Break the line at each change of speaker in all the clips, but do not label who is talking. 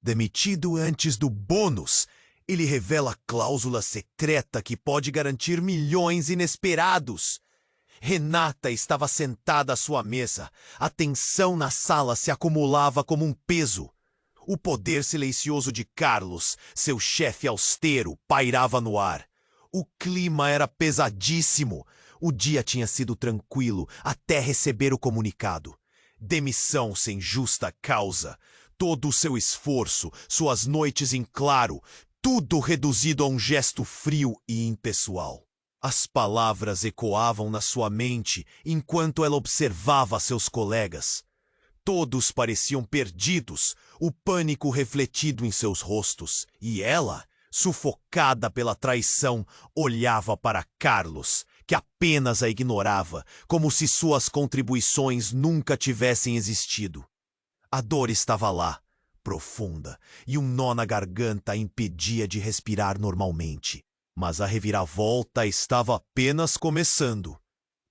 Demitido antes do bônus, ele revela cláusula secreta que pode garantir milhões inesperados. Renata estava sentada à sua mesa. A tensão na sala se acumulava como um peso. O poder silencioso de Carlos, seu chefe austero, pairava no ar. O clima era pesadíssimo. O dia tinha sido tranquilo até receber o comunicado. Demissão sem justa causa. Todo o seu esforço, suas noites em claro, tudo reduzido a um gesto frio e impessoal. As palavras ecoavam na sua mente enquanto ela observava seus colegas. Todos pareciam perdidos, o pânico refletido em seus rostos. E ela, sufocada pela traição, olhava para Carlos, que apenas a ignorava, como se suas contribuições nunca tivessem existido. A dor estava lá, profunda, e um nó na garganta a impedia de respirar normalmente. Mas a reviravolta estava apenas começando.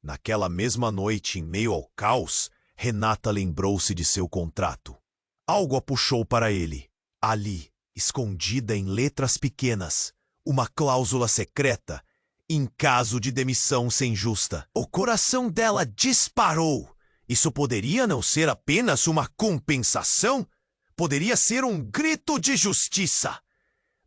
Naquela mesma noite, em meio ao caos, Renata lembrou-se de seu contrato. Algo a puxou para ele. Ali, escondida em letras pequenas, uma cláusula secreta, em caso de demissão sem justa. O coração dela disparou. Isso poderia não ser apenas uma compensação? Poderia ser um grito de justiça.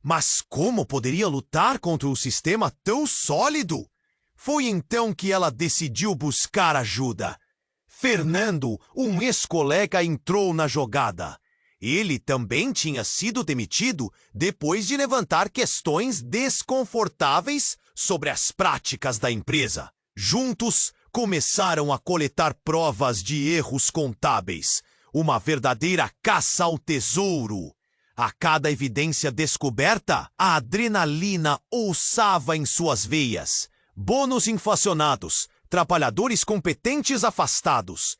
Mas como poderia lutar contra um sistema tão sólido? Foi então que ela decidiu buscar ajuda. Fernando, um ex-colega, entrou na jogada. Ele também tinha sido demitido depois de levantar questões desconfortáveis sobre as práticas da empresa. Juntos, começaram a coletar provas de erros contábeis. Uma verdadeira caça ao tesouro. A cada evidência descoberta, a adrenalina ouçava em suas veias. Bônus inflacionados, trabalhadores competentes afastados.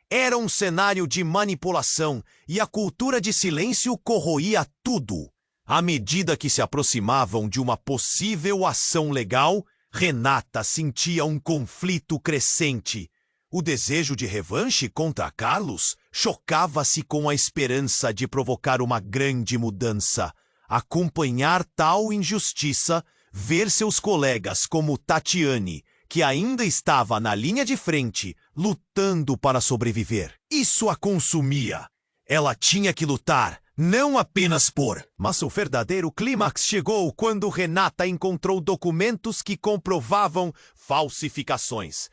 Era um cenário de manipulação e a cultura de silêncio corroía tudo. À medida que se aproximavam de uma possível ação legal, Renata sentia um conflito crescente. O desejo de revanche contra Carlos chocava-se com a esperança de provocar uma grande mudança. Acompanhar tal injustiça, ver seus colegas como Tatiane, que ainda estava na linha de frente, lutando para sobreviver. Isso a consumia. Ela tinha que lutar, não apenas por... Mas o verdadeiro clímax chegou quando Renata encontrou documentos que comprovavam falsificações.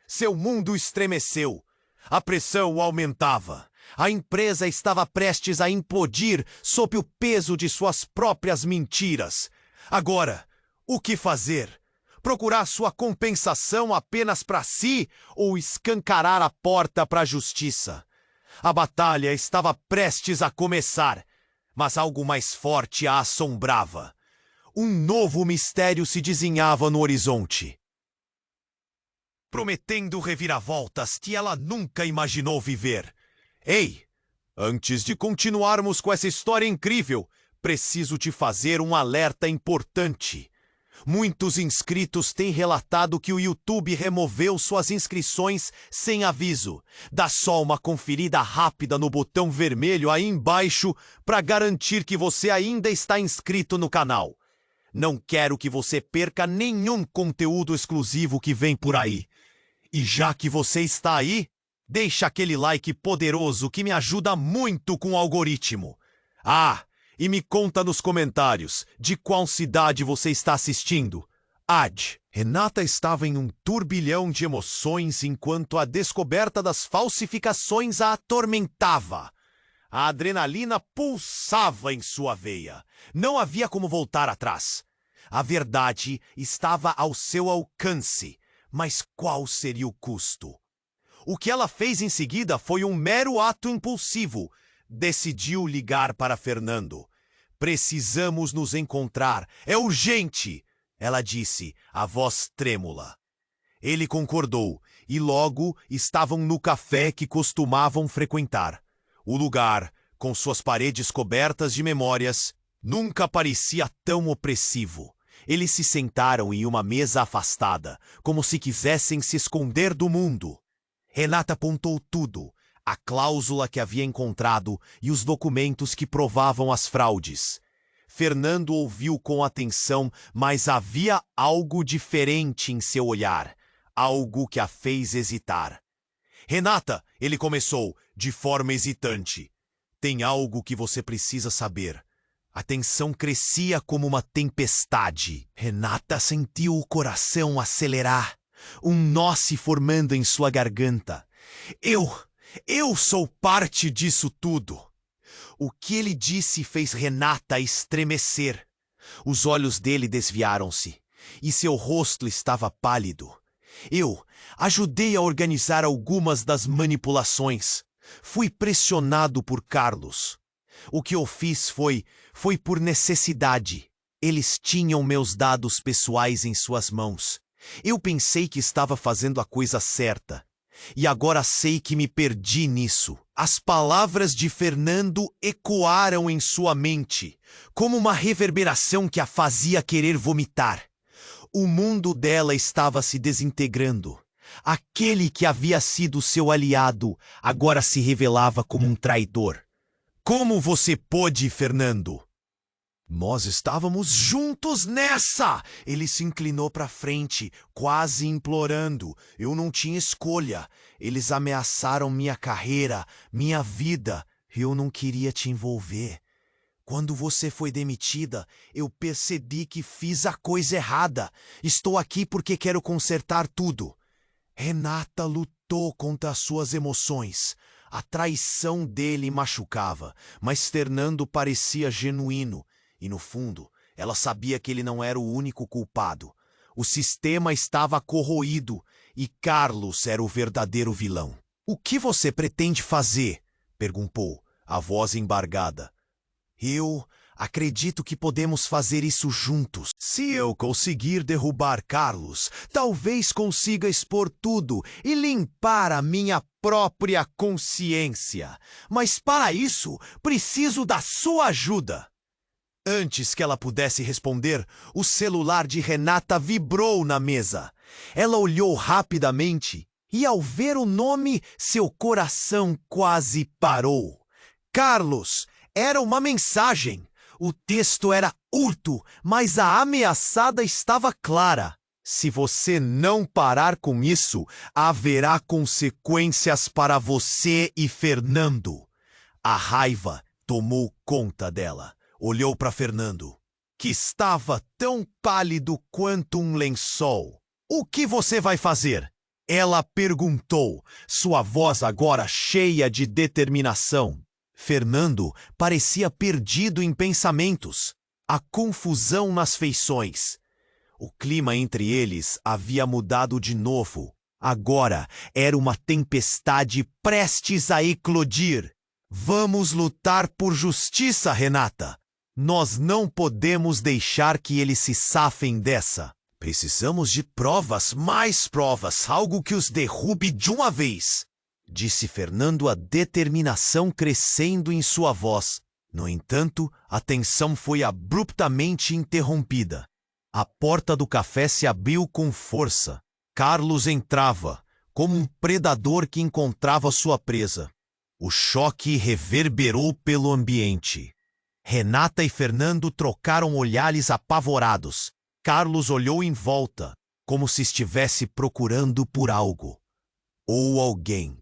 Seu mundo estremeceu. A pressão aumentava. A empresa estava prestes a implodir sob o peso de suas próprias mentiras. Agora, o que fazer? Procurar sua compensação apenas para si ou escancarar a porta para a justiça? A batalha estava prestes a começar, mas algo mais forte a assombrava. Um novo mistério se desenhava no horizonte, prometendo reviravoltas que ela nunca imaginou viver. Ei, antes de continuarmos com essa história incrível, preciso te fazer um alerta importante. Muitos inscritos têm relatado que o YouTube removeu suas inscrições sem aviso. Dá só uma conferida rápida no botão vermelho aí embaixo para garantir que você ainda está inscrito no canal. Não quero que você perca nenhum conteúdo exclusivo que vem por aí. E já que você está aí, deixa aquele like poderoso que me ajuda muito com o algoritmo. Ah, e me conta nos comentários de qual cidade você está assistindo. Renata estava em um turbilhão de emoções enquanto a descoberta das falsificações a atormentava. A adrenalina pulsava em sua veia. Não havia como voltar atrás. A verdade estava ao seu alcance. Mas qual seria o custo? O que ela fez em seguida foi um mero ato impulsivo. Decidiu ligar para Fernando. Precisamos nos encontrar. É urgente, ela disse, a voz trêmula. Ele concordou e logo estavam no café que costumavam frequentar. O lugar, com suas paredes cobertas de memórias, nunca parecia tão opressivo. Eles se sentaram em uma mesa afastada, como se quisessem se esconder do mundo. Renata apontou tudo: a cláusula que havia encontrado e os documentos que provavam as fraudes. Fernando ouviu com atenção, mas havia algo diferente em seu olhar, algo que a fez hesitar. Renata, ele começou, de forma hesitante. Tem algo que você precisa saber. A tensão crescia como uma tempestade. Renata sentiu o coração acelerar, um nó se formando em sua garganta. Eu sou parte disso tudo. O que ele disse fez Renata estremecer. Os olhos dele desviaram-se, e seu rosto estava pálido. Eu ajudei a organizar algumas das manipulações. Fui pressionado por Carlos. O que eu fiz foi por necessidade. Eles tinham meus dados pessoais em suas mãos. Eu pensei que estava fazendo a coisa certa. E agora sei que me perdi nisso. As palavras de Fernando ecoaram em sua mente, como uma reverberação que a fazia querer vomitar. O mundo dela estava se desintegrando. Aquele que havia sido seu aliado agora se revelava como um traidor. Como você pôde, Fernando? Nós estávamos juntos nessa! Ele se inclinou para frente, quase implorando. Eu não tinha escolha. Eles ameaçaram minha carreira, minha vida. Eu não queria te envolver. Quando você foi demitida, eu percebi que fiz a coisa errada. Estou aqui porque quero consertar tudo. Renata lutou contra as suas emoções. A traição dele machucava, mas Fernando parecia genuíno. E no fundo, ela sabia que ele não era o único culpado. O sistema estava corroído e Carlos era o verdadeiro vilão. O que você pretende fazer? Perguntou, a voz embargada. Eu acredito que podemos fazer isso juntos. Se eu conseguir derrubar Carlos, talvez consiga expor tudo e limpar a minha própria consciência. Mas para isso, preciso da sua ajuda. Antes que ela pudesse responder, o celular de Renata vibrou na mesa. Ela olhou rapidamente e, ao ver o nome, seu coração quase parou. Carlos! Era uma mensagem. O texto era curto, mas a ameaçada estava clara. Se você não parar com isso, haverá consequências para você e Fernando. A raiva tomou conta dela. Olhou para Fernando, que estava tão pálido quanto um lençol. O que você vai fazer? Ela perguntou, sua voz agora cheia de determinação. Fernando parecia perdido em pensamentos. A confusão nas feições. O clima entre eles havia mudado de novo. Agora era uma tempestade prestes a eclodir. Vamos lutar por justiça, Renata. Nós não podemos deixar que eles se safem dessa. Precisamos de provas, mais provas, algo que os derrube de uma vez, disse Fernando, a determinação crescendo em sua voz. No entanto, a tensão foi abruptamente interrompida. A porta do café se abriu com força. Carlos entrava, como um predador que encontrava sua presa. O choque reverberou pelo ambiente. Renata e Fernando trocaram olhares apavorados. Carlos olhou em volta, como se estivesse procurando por algo. Ou alguém.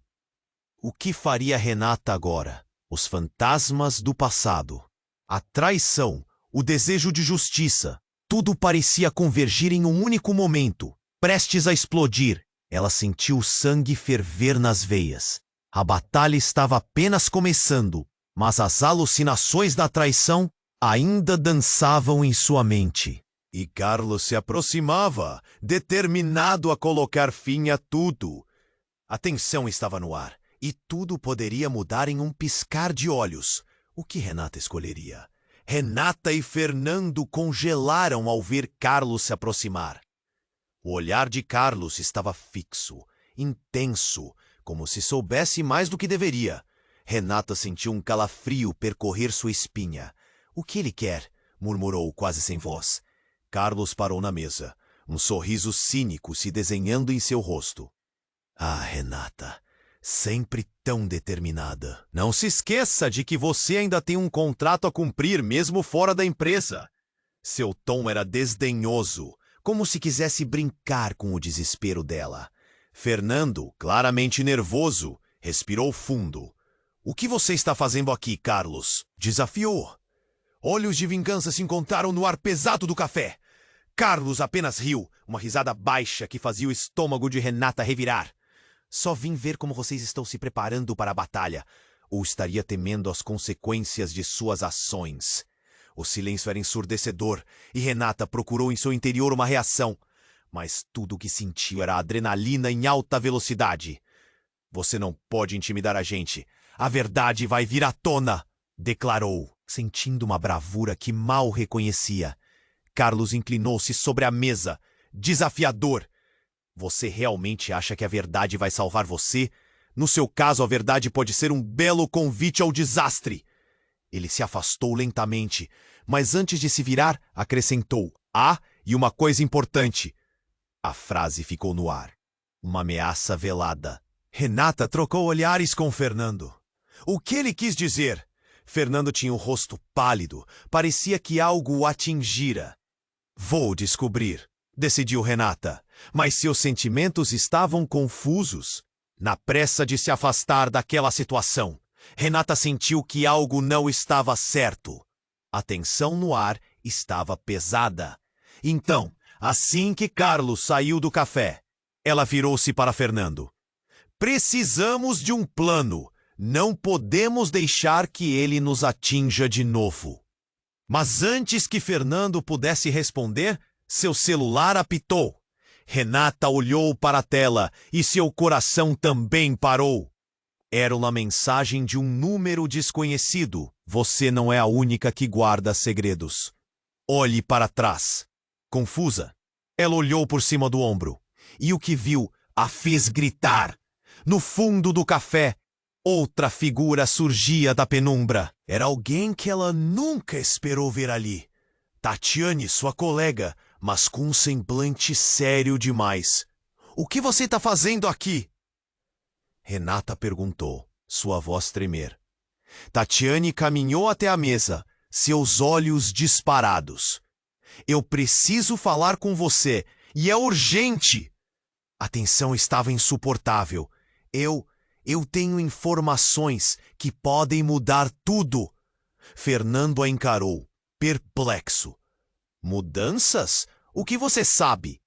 O que faria Renata agora? Os fantasmas do passado. A traição, o desejo de justiça. Tudo parecia convergir em um único momento, prestes a explodir. Ela sentiu o sangue ferver nas veias. A batalha estava apenas começando, mas as alucinações da traição ainda dançavam em sua mente. E Carlos se aproximava, determinado a colocar fim a tudo. A tensão estava no ar, e tudo poderia mudar em um piscar de olhos. O que Renata escolheria? Renata e Fernando congelaram ao ver Carlos se aproximar. O olhar de Carlos estava fixo, intenso, como se soubesse mais do que deveria. Renata sentiu um calafrio percorrer sua espinha. O que ele quer? Murmurou quase sem voz. Carlos parou na mesa, um sorriso cínico se desenhando em seu rosto. Ah, Renata, sempre tão determinada. Não se esqueça de que você ainda tem um contrato a cumprir mesmo fora da empresa. Seu tom era desdenhoso, como se quisesse brincar com o desespero dela. Fernando, claramente nervoso, respirou fundo. O que você está fazendo aqui, Carlos? Desafiou. Olhos de vingança se encontraram no ar pesado do café. Carlos apenas riu, uma risada baixa que fazia o estômago de Renata revirar. Só vim ver como vocês estão se preparando para a batalha, ou estaria temendo as consequências de suas ações. O silêncio era ensurdecedor e Renata procurou em seu interior uma reação, mas tudo o que sentiu era adrenalina em alta velocidade. Você não pode intimidar a gente. A verdade vai vir à tona, declarou, sentindo uma bravura que mal reconhecia. Carlos inclinou-se sobre a mesa, desafiador. Você realmente acha que a verdade vai salvar você? No seu caso, a verdade pode ser um belo convite ao desastre. Ele se afastou lentamente, mas antes de se virar, acrescentou: e uma coisa importante. A frase ficou no ar. Uma ameaça velada. Renata trocou olhares com Fernando. O que ele quis dizer? Fernando tinha o rosto pálido. Parecia que algo o atingira. Vou descobrir, decidiu Renata. Mas seus sentimentos estavam confusos. Na pressa de se afastar daquela situação, Renata sentiu que algo não estava certo. A tensão no ar estava pesada. Então, assim que Carlos saiu do café, ela virou-se para Fernando. Precisamos de um plano. Não podemos deixar que ele nos atinja de novo. Mas antes que Fernando pudesse responder, seu celular apitou. Renata olhou para a tela e seu coração também parou. Era uma mensagem de um número desconhecido. Você não é a única que guarda segredos. Olhe para trás. Confusa, ela olhou por cima do ombro. E o que viu a fez gritar. No fundo do café, outra figura surgia da penumbra. Era alguém que ela nunca esperou ver ali. Tatiane, sua colega, mas com um semblante sério demais. O que você está fazendo aqui? Renata perguntou, sua voz tremer. Tatiane caminhou até a mesa, seus olhos disparados. Eu preciso falar com você, e é urgente! A tensão estava insuportável. Eu tenho informações que podem mudar tudo. Fernando a encarou, perplexo. Mudanças? O que você sabe?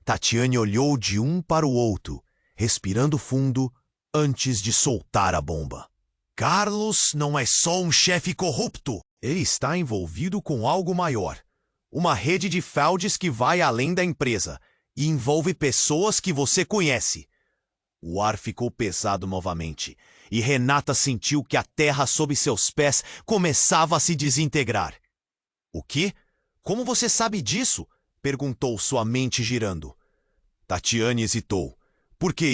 Tatiane olhou de um para o outro, respirando fundo antes de soltar a bomba. Carlos não é só um chefe corrupto. Ele está envolvido com algo maior. Uma rede de fraudes que vai além da empresa e envolve pessoas que você conhece. O ar ficou pesado novamente, e Renata sentiu que a terra sob seus pés começava a se desintegrar. O quê? Como você sabe disso? Perguntou, sua mente girando. Tatiane hesitou. Porque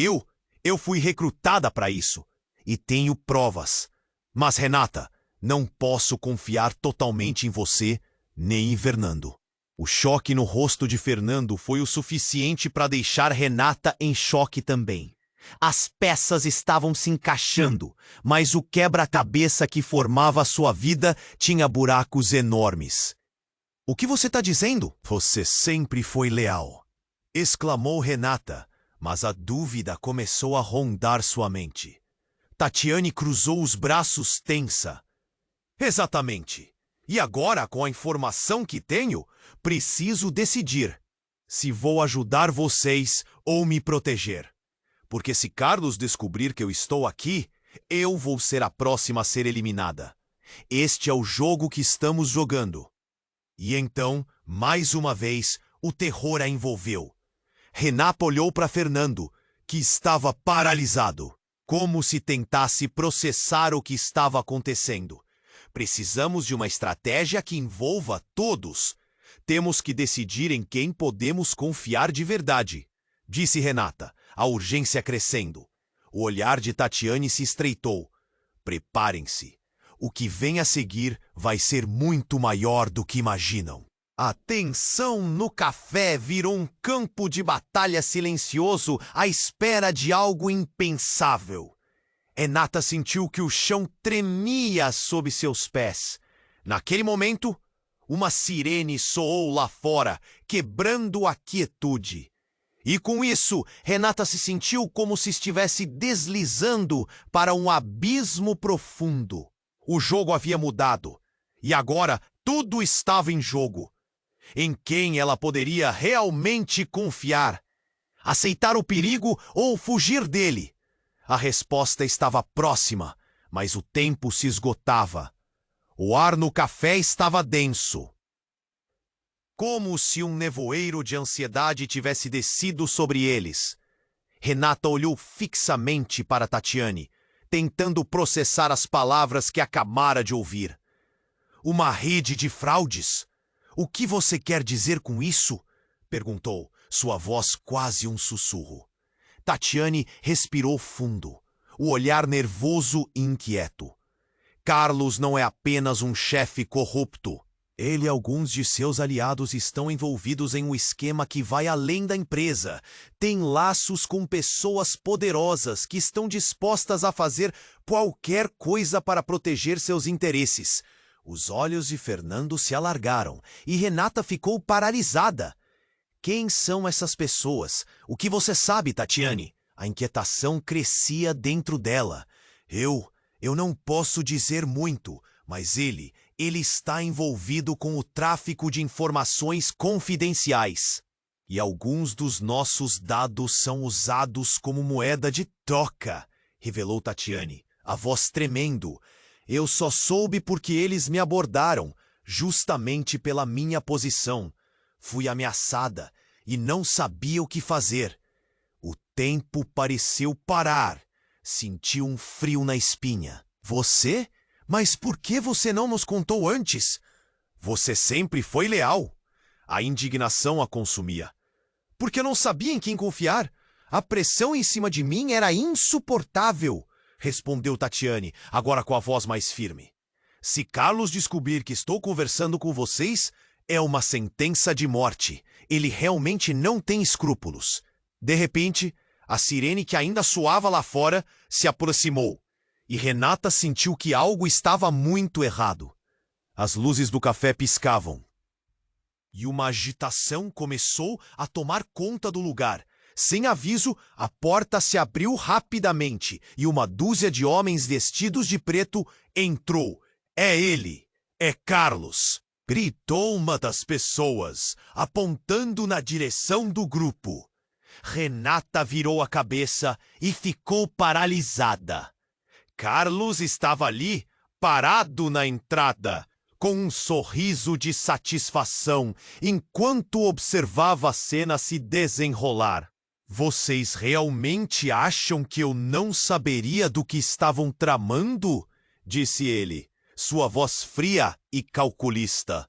eu fui recrutada para isso, e tenho provas. Mas, Renata, não posso confiar totalmente em você, nem em Fernando. O choque no rosto de Fernando foi o suficiente para deixar Renata em choque também. As peças estavam se encaixando, mas o quebra-cabeça que formava sua vida tinha buracos enormes. O que você está dizendo? Você sempre foi leal, exclamou Renata, mas a dúvida começou a rondar sua mente. Tatiane cruzou os braços tensa. Exatamente. E agora, com a informação que tenho, preciso decidir se vou ajudar vocês ou me proteger. Porque se Carlos descobrir que eu estou aqui, eu vou ser a próxima a ser eliminada. Este é o jogo que estamos jogando. E então, mais uma vez, o terror a envolveu. Renata olhou para Fernando, que estava paralisado, como se tentasse processar o que estava acontecendo. Precisamos de uma estratégia que envolva todos. Temos que decidir em quem podemos confiar de verdade, disse Renata, a urgência crescendo. O olhar de Tatiane se estreitou. Preparem-se. O que vem a seguir vai ser muito maior do que imaginam. A tensão no café virou um campo de batalha silencioso à espera de algo impensável. Renata sentiu que o chão tremia sob seus pés. Naquele momento, uma sirene soou lá fora, quebrando a quietude. E com isso, Renata se sentiu como se estivesse deslizando para um abismo profundo. O jogo havia mudado, e agora tudo estava em jogo. Em quem ela poderia realmente confiar? Aceitar o perigo ou fugir dele? A resposta estava próxima, mas o tempo se esgotava. O ar no café estava denso. Como se um nevoeiro de ansiedade tivesse descido sobre eles. Renata olhou fixamente para Tatiane, tentando processar as palavras que acabara de ouvir. Uma rede de fraudes? O que você quer dizer com isso? Perguntou, sua voz quase um sussurro. Tatiane respirou fundo, o olhar nervoso e inquieto. Carlos não é apenas um chefe corrupto. Ele e alguns de seus aliados estão envolvidos em um esquema que vai além da empresa. Tem laços com pessoas poderosas que estão dispostas a fazer qualquer coisa para proteger seus interesses. Os olhos de Fernando se alargaram e Renata ficou paralisada. Quem são essas pessoas? O que você sabe, Tatiane? A inquietação crescia dentro dela. Eu não posso dizer muito, mas ele está envolvido com o tráfico de informações confidenciais. E alguns dos nossos dados são usados como moeda de troca, revelou Tatiane, a voz tremendo. Eu só soube porque eles me abordaram, justamente pela minha posição. Fui ameaçada e não sabia o que fazer. O tempo pareceu parar. Senti um frio na espinha. Você? Mas por que você não nos contou antes? Você sempre foi leal. A indignação a consumia. Porque eu não sabia em quem confiar. A pressão em cima de mim era insuportável, respondeu Tatiane, agora com a voz mais firme. Se Carlos descobrir que estou conversando com vocês, é uma sentença de morte. Ele realmente não tem escrúpulos. De repente, a sirene que ainda soava lá fora se aproximou. E Renata sentiu que algo estava muito errado. As luzes do café piscavam. E uma agitação começou a tomar conta do lugar. Sem aviso, a porta se abriu rapidamente e uma dúzia de homens vestidos de preto entrou. É ele! É Carlos! Gritou uma das pessoas, apontando na direção do grupo. Renata virou a cabeça e ficou paralisada. Carlos estava ali, parado na entrada, com um sorriso de satisfação, enquanto observava a cena se desenrolar. Vocês realmente acham que eu não saberia do que estavam tramando? Disse ele, sua voz fria e calculista.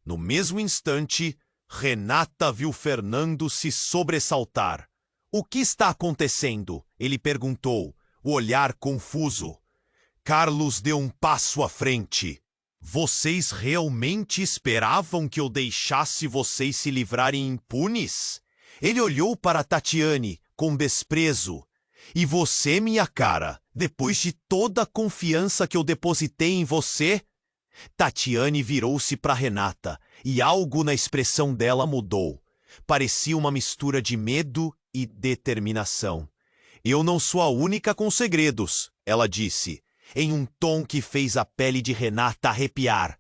No mesmo instante, Renata viu Fernando se sobressaltar. O que está acontecendo? Ele perguntou, o olhar confuso. Carlos deu um passo à frente. Vocês realmente esperavam que eu deixasse vocês se livrarem impunes? Ele olhou para Tatiane com desprezo. E você, minha cara, depois de toda a confiança que eu depositei em você? Tatiane virou-se para Renata e algo na expressão dela mudou. Parecia uma mistura de medo e determinação. Eu não sou a única com segredos, ela disse, em um tom que fez a pele de Renata arrepiar.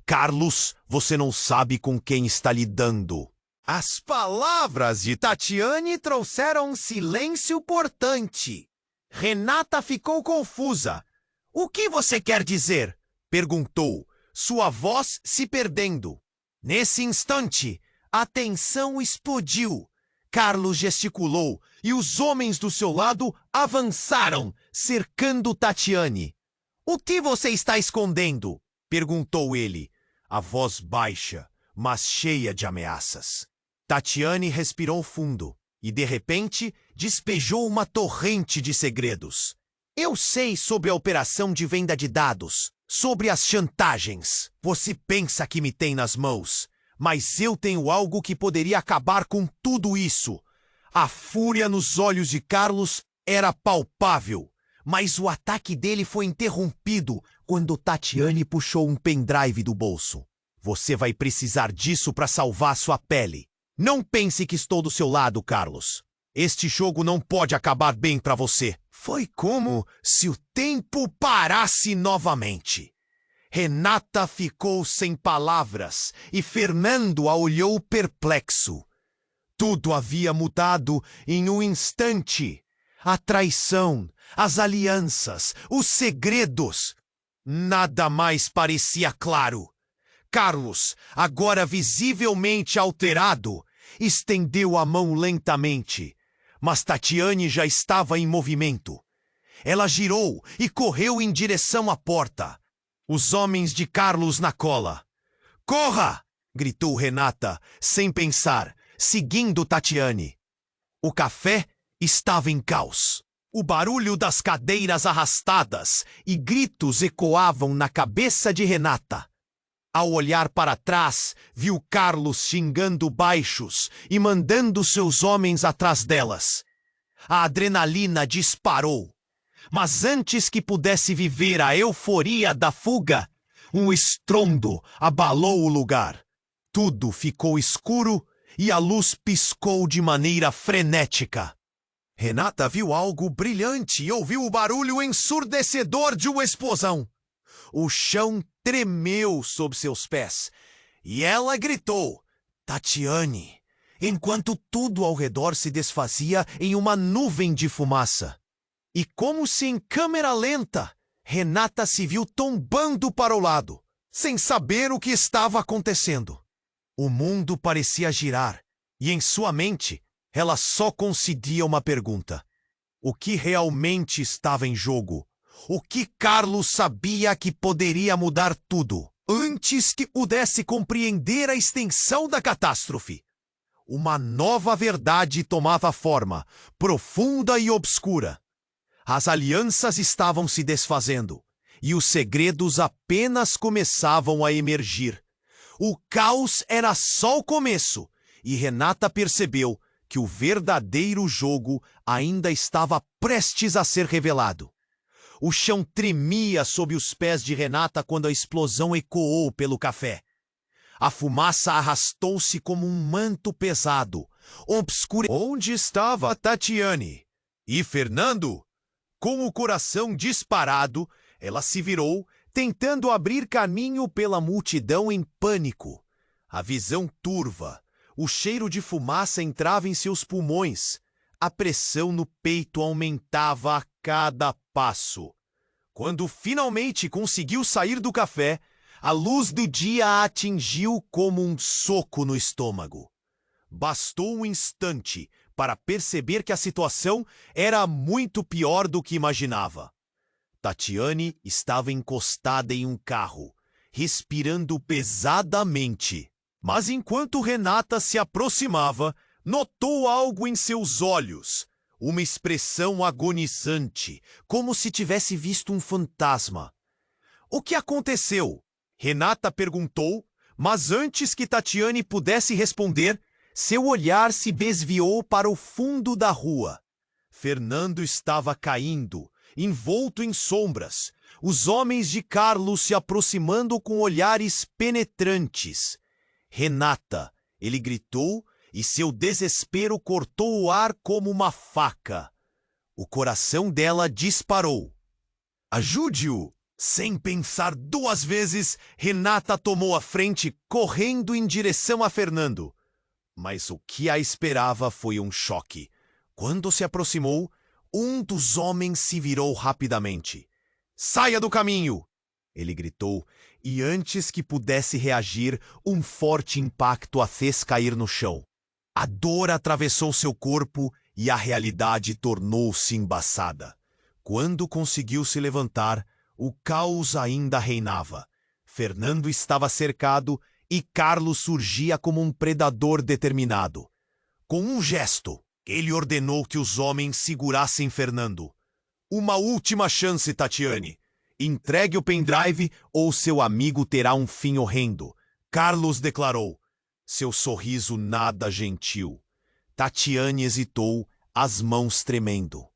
Carlos, você não sabe com quem está lidando. As palavras de Tatiane trouxeram um silêncio cortante. Renata ficou confusa. O que você quer dizer? Perguntou, sua voz se perdendo. Nesse instante, a tensão explodiu. Carlos gesticulou e os homens do seu lado avançaram, cercando Tatiane. O que você está escondendo? Perguntou ele, a voz baixa, mas cheia de ameaças. Tatiane respirou fundo e, de repente, despejou uma torrente de segredos. Eu sei sobre a operação de venda de dados, sobre as chantagens. Você pensa que me tem nas mãos, mas eu tenho algo que poderia acabar com tudo isso. A fúria nos olhos de Carlos era palpável, Mas o ataque dele foi interrompido quando Tatiane puxou um pendrive do bolso. Você vai precisar disso para salvar sua pele. Não pense que estou do seu lado, Carlos. Este jogo não pode acabar bem para você. Foi como se o tempo parasse novamente. Renata ficou sem palavras e Fernando a olhou perplexo. Tudo havia mudado em um instante. A traição, as alianças, os segredos. Nada mais parecia claro. Carlos, agora visivelmente alterado, estendeu a mão lentamente, mas Tatiane já estava em movimento. Ela girou e correu em direção à porta. Os homens de Carlos na cola. "Corra!" gritou Renata, sem pensar, seguindo Tatiane. O café estava em caos. O barulho das cadeiras arrastadas e gritos ecoavam na cabeça de Renata. Ao olhar para trás, viu Carlos xingando baixos e mandando seus homens atrás delas. A adrenalina disparou. Mas antes que pudesse viver a euforia da fuga, um estrondo abalou o lugar. Tudo ficou escuro e a luz piscou de maneira frenética. Renata viu algo brilhante e ouviu o barulho ensurdecedor de uma explosão. O chão tremeu sob seus pés e ela gritou: "Tatiane!", enquanto tudo ao redor se desfazia em uma nuvem de fumaça. E como se em câmera lenta, Renata se viu tombando para o lado, sem saber o que estava acontecendo. O mundo parecia girar e em sua mente ela só conseguia uma pergunta: o que realmente estava em jogo? O que Carlos sabia que poderia mudar tudo, antes que pudesse compreender a extensão da catástrofe? Uma nova verdade tomava forma, profunda e obscura. As alianças estavam se desfazendo, e os segredos apenas começavam a emergir. O caos era só o começo, e Renata percebeu que o verdadeiro jogo ainda estava prestes a ser revelado. O chão tremia sob os pés de Renata quando a explosão ecoou pelo café. A fumaça arrastou-se como um manto pesado, Onde estava Tatiane? E Fernando? Com o coração disparado, ela se virou, tentando abrir caminho pela multidão em pânico. A visão turva, o cheiro de fumaça entrava em seus pulmões. A pressão no peito aumentava a cada passo. Quando finalmente conseguiu sair do café, a luz do dia a atingiu como um soco no estômago. Bastou um instante para perceber que a situação era muito pior do que imaginava. Tatiane estava encostada em um carro, respirando pesadamente. Mas enquanto Renata se aproximava, notou algo em seus olhos. Uma expressão agonizante, como se tivesse visto um fantasma. "O que aconteceu?" Renata perguntou, mas antes que Tatiane pudesse responder, seu olhar se desviou para o fundo da rua. Fernando estava caindo, envolto em sombras, os homens de Carlos se aproximando com olhares penetrantes. "Renata!", ele gritou, e seu desespero cortou o ar como uma faca. O coração dela disparou. "Ajude-o!" Sem pensar duas vezes, Renata tomou a frente, correndo em direção a Fernando. Mas o que a esperava foi um choque. Quando se aproximou, um dos homens se virou rapidamente. "Saia do caminho!", ele gritou, e antes que pudesse reagir, um forte impacto a fez cair no chão. A dor atravessou seu corpo e a realidade tornou-se embaçada. Quando conseguiu se levantar, o caos ainda reinava. Fernando estava cercado e Carlos surgia como um predador determinado. Com um gesto, ele ordenou que os homens segurassem Fernando. "Uma última chance, Tatiane. Entregue o pendrive ou seu amigo terá um fim horrendo", Carlos declarou, seu sorriso nada gentil. Tatiane hesitou, as mãos tremendo.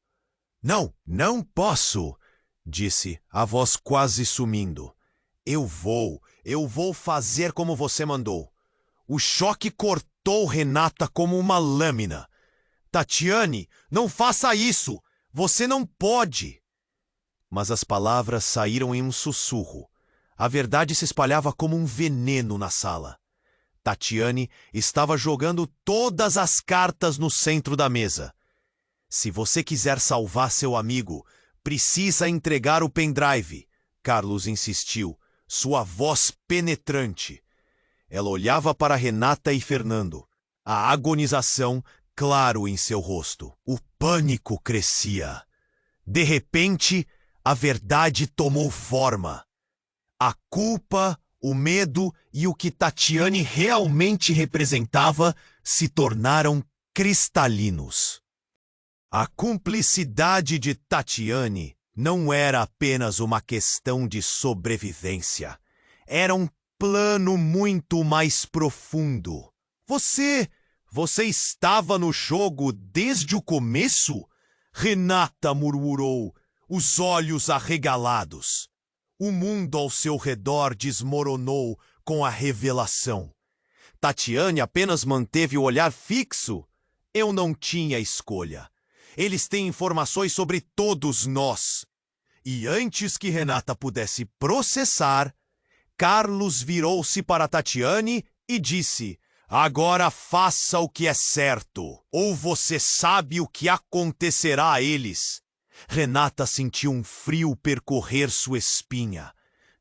Não, não posso, disse, a voz quase sumindo. Eu vou fazer como você mandou. O choque cortou Renata como uma lâmina. Tatiane, não faça isso! Você não pode! Mas as palavras saíram em um sussurro. A verdade se espalhava como um veneno na sala. Tatiane estava jogando todas as cartas no centro da mesa. Se você quiser salvar seu amigo, precisa entregar o pendrive, Carlos insistiu, sua voz penetrante. Ela olhava para Renata e Fernando. A agonização claro em seu rosto. O pânico crescia. De repente, a verdade tomou forma. A culpa, o medo e o que Tatiane realmente representava se tornaram cristalinos. A cumplicidade de Tatiane não era apenas uma questão de sobrevivência. Era um plano muito mais profundo. Você estava no jogo desde o começo? Renata murmurou, os olhos arregalados. O mundo ao seu redor desmoronou com a revelação. Tatiane apenas manteve o olhar fixo. Eu não tinha escolha. Eles têm informações sobre todos nós. E antes que Renata pudesse processar, Carlos virou-se para Tatiane e disse: agora faça o que é certo, ou você sabe o que acontecerá a eles. Renata sentiu um frio percorrer sua espinha.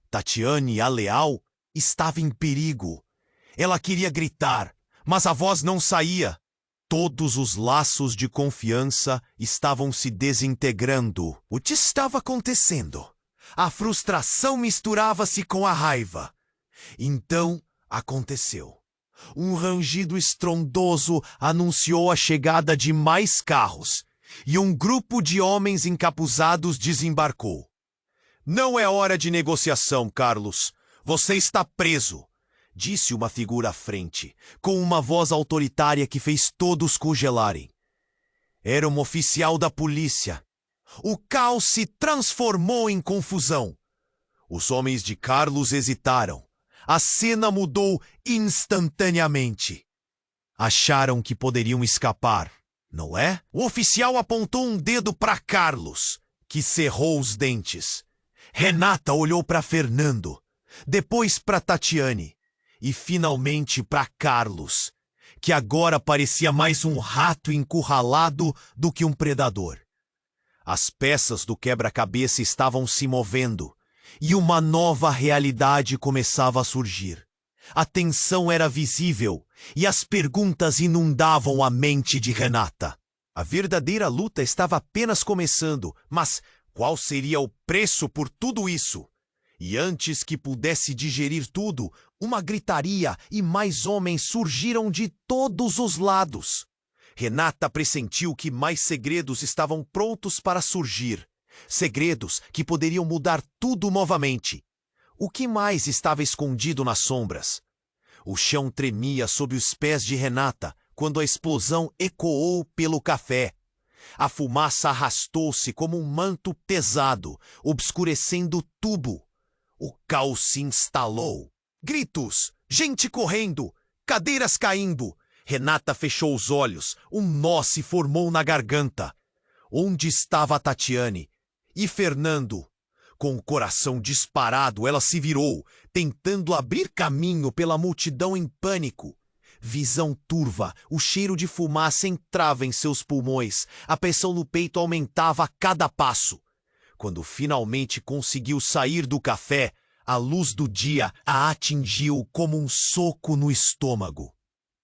Tatiane, a leal, estava em perigo. Ela queria gritar, mas a voz não saía. Todos os laços de confiança estavam se desintegrando. O que estava acontecendo? A frustração misturava-se com a raiva. Então, aconteceu. Um rangido estrondoso anunciou a chegada de mais carros, e um grupo de homens encapuzados desembarcou. Não é hora de negociação, Carlos. Você está preso, disse uma figura à frente, com uma voz autoritária que fez todos congelarem. Era um oficial da polícia. O caos se transformou em confusão. Os homens de Carlos hesitaram. A cena mudou instantaneamente. Acharam que poderiam escapar, não é? O oficial apontou um dedo para Carlos, que cerrou os dentes. Renata olhou para Fernando, depois para Tatiane e finalmente para Carlos, que agora parecia mais um rato encurralado do que um predador. As peças do quebra-cabeça estavam se movendo e uma nova realidade começava a surgir. A tensão era visível e as perguntas inundavam a mente de Renata. A verdadeira luta estava apenas começando, mas qual seria o preço por tudo isso? E antes que pudesse digerir tudo, uma gritaria e mais homens surgiram de todos os lados. Renata pressentiu que mais segredos estavam prontos para surgir. Segredos que poderiam mudar tudo novamente. O que mais estava escondido nas sombras? O chão tremia sob os pés de Renata quando a explosão ecoou pelo café. A fumaça arrastou-se como um manto pesado, obscurecendo o tubo. O caos se instalou. Gritos, gente correndo, cadeiras caindo. Renata fechou os olhos, um nó se formou na garganta. Onde estava a Tatiane? E Fernando? Com o coração disparado, ela se virou, tentando abrir caminho pela multidão em pânico. Visão turva, o cheiro de fumaça entrava em seus pulmões, a pressão no peito aumentava a cada passo. Quando finalmente conseguiu sair do café, a luz do dia a atingiu como um soco no estômago.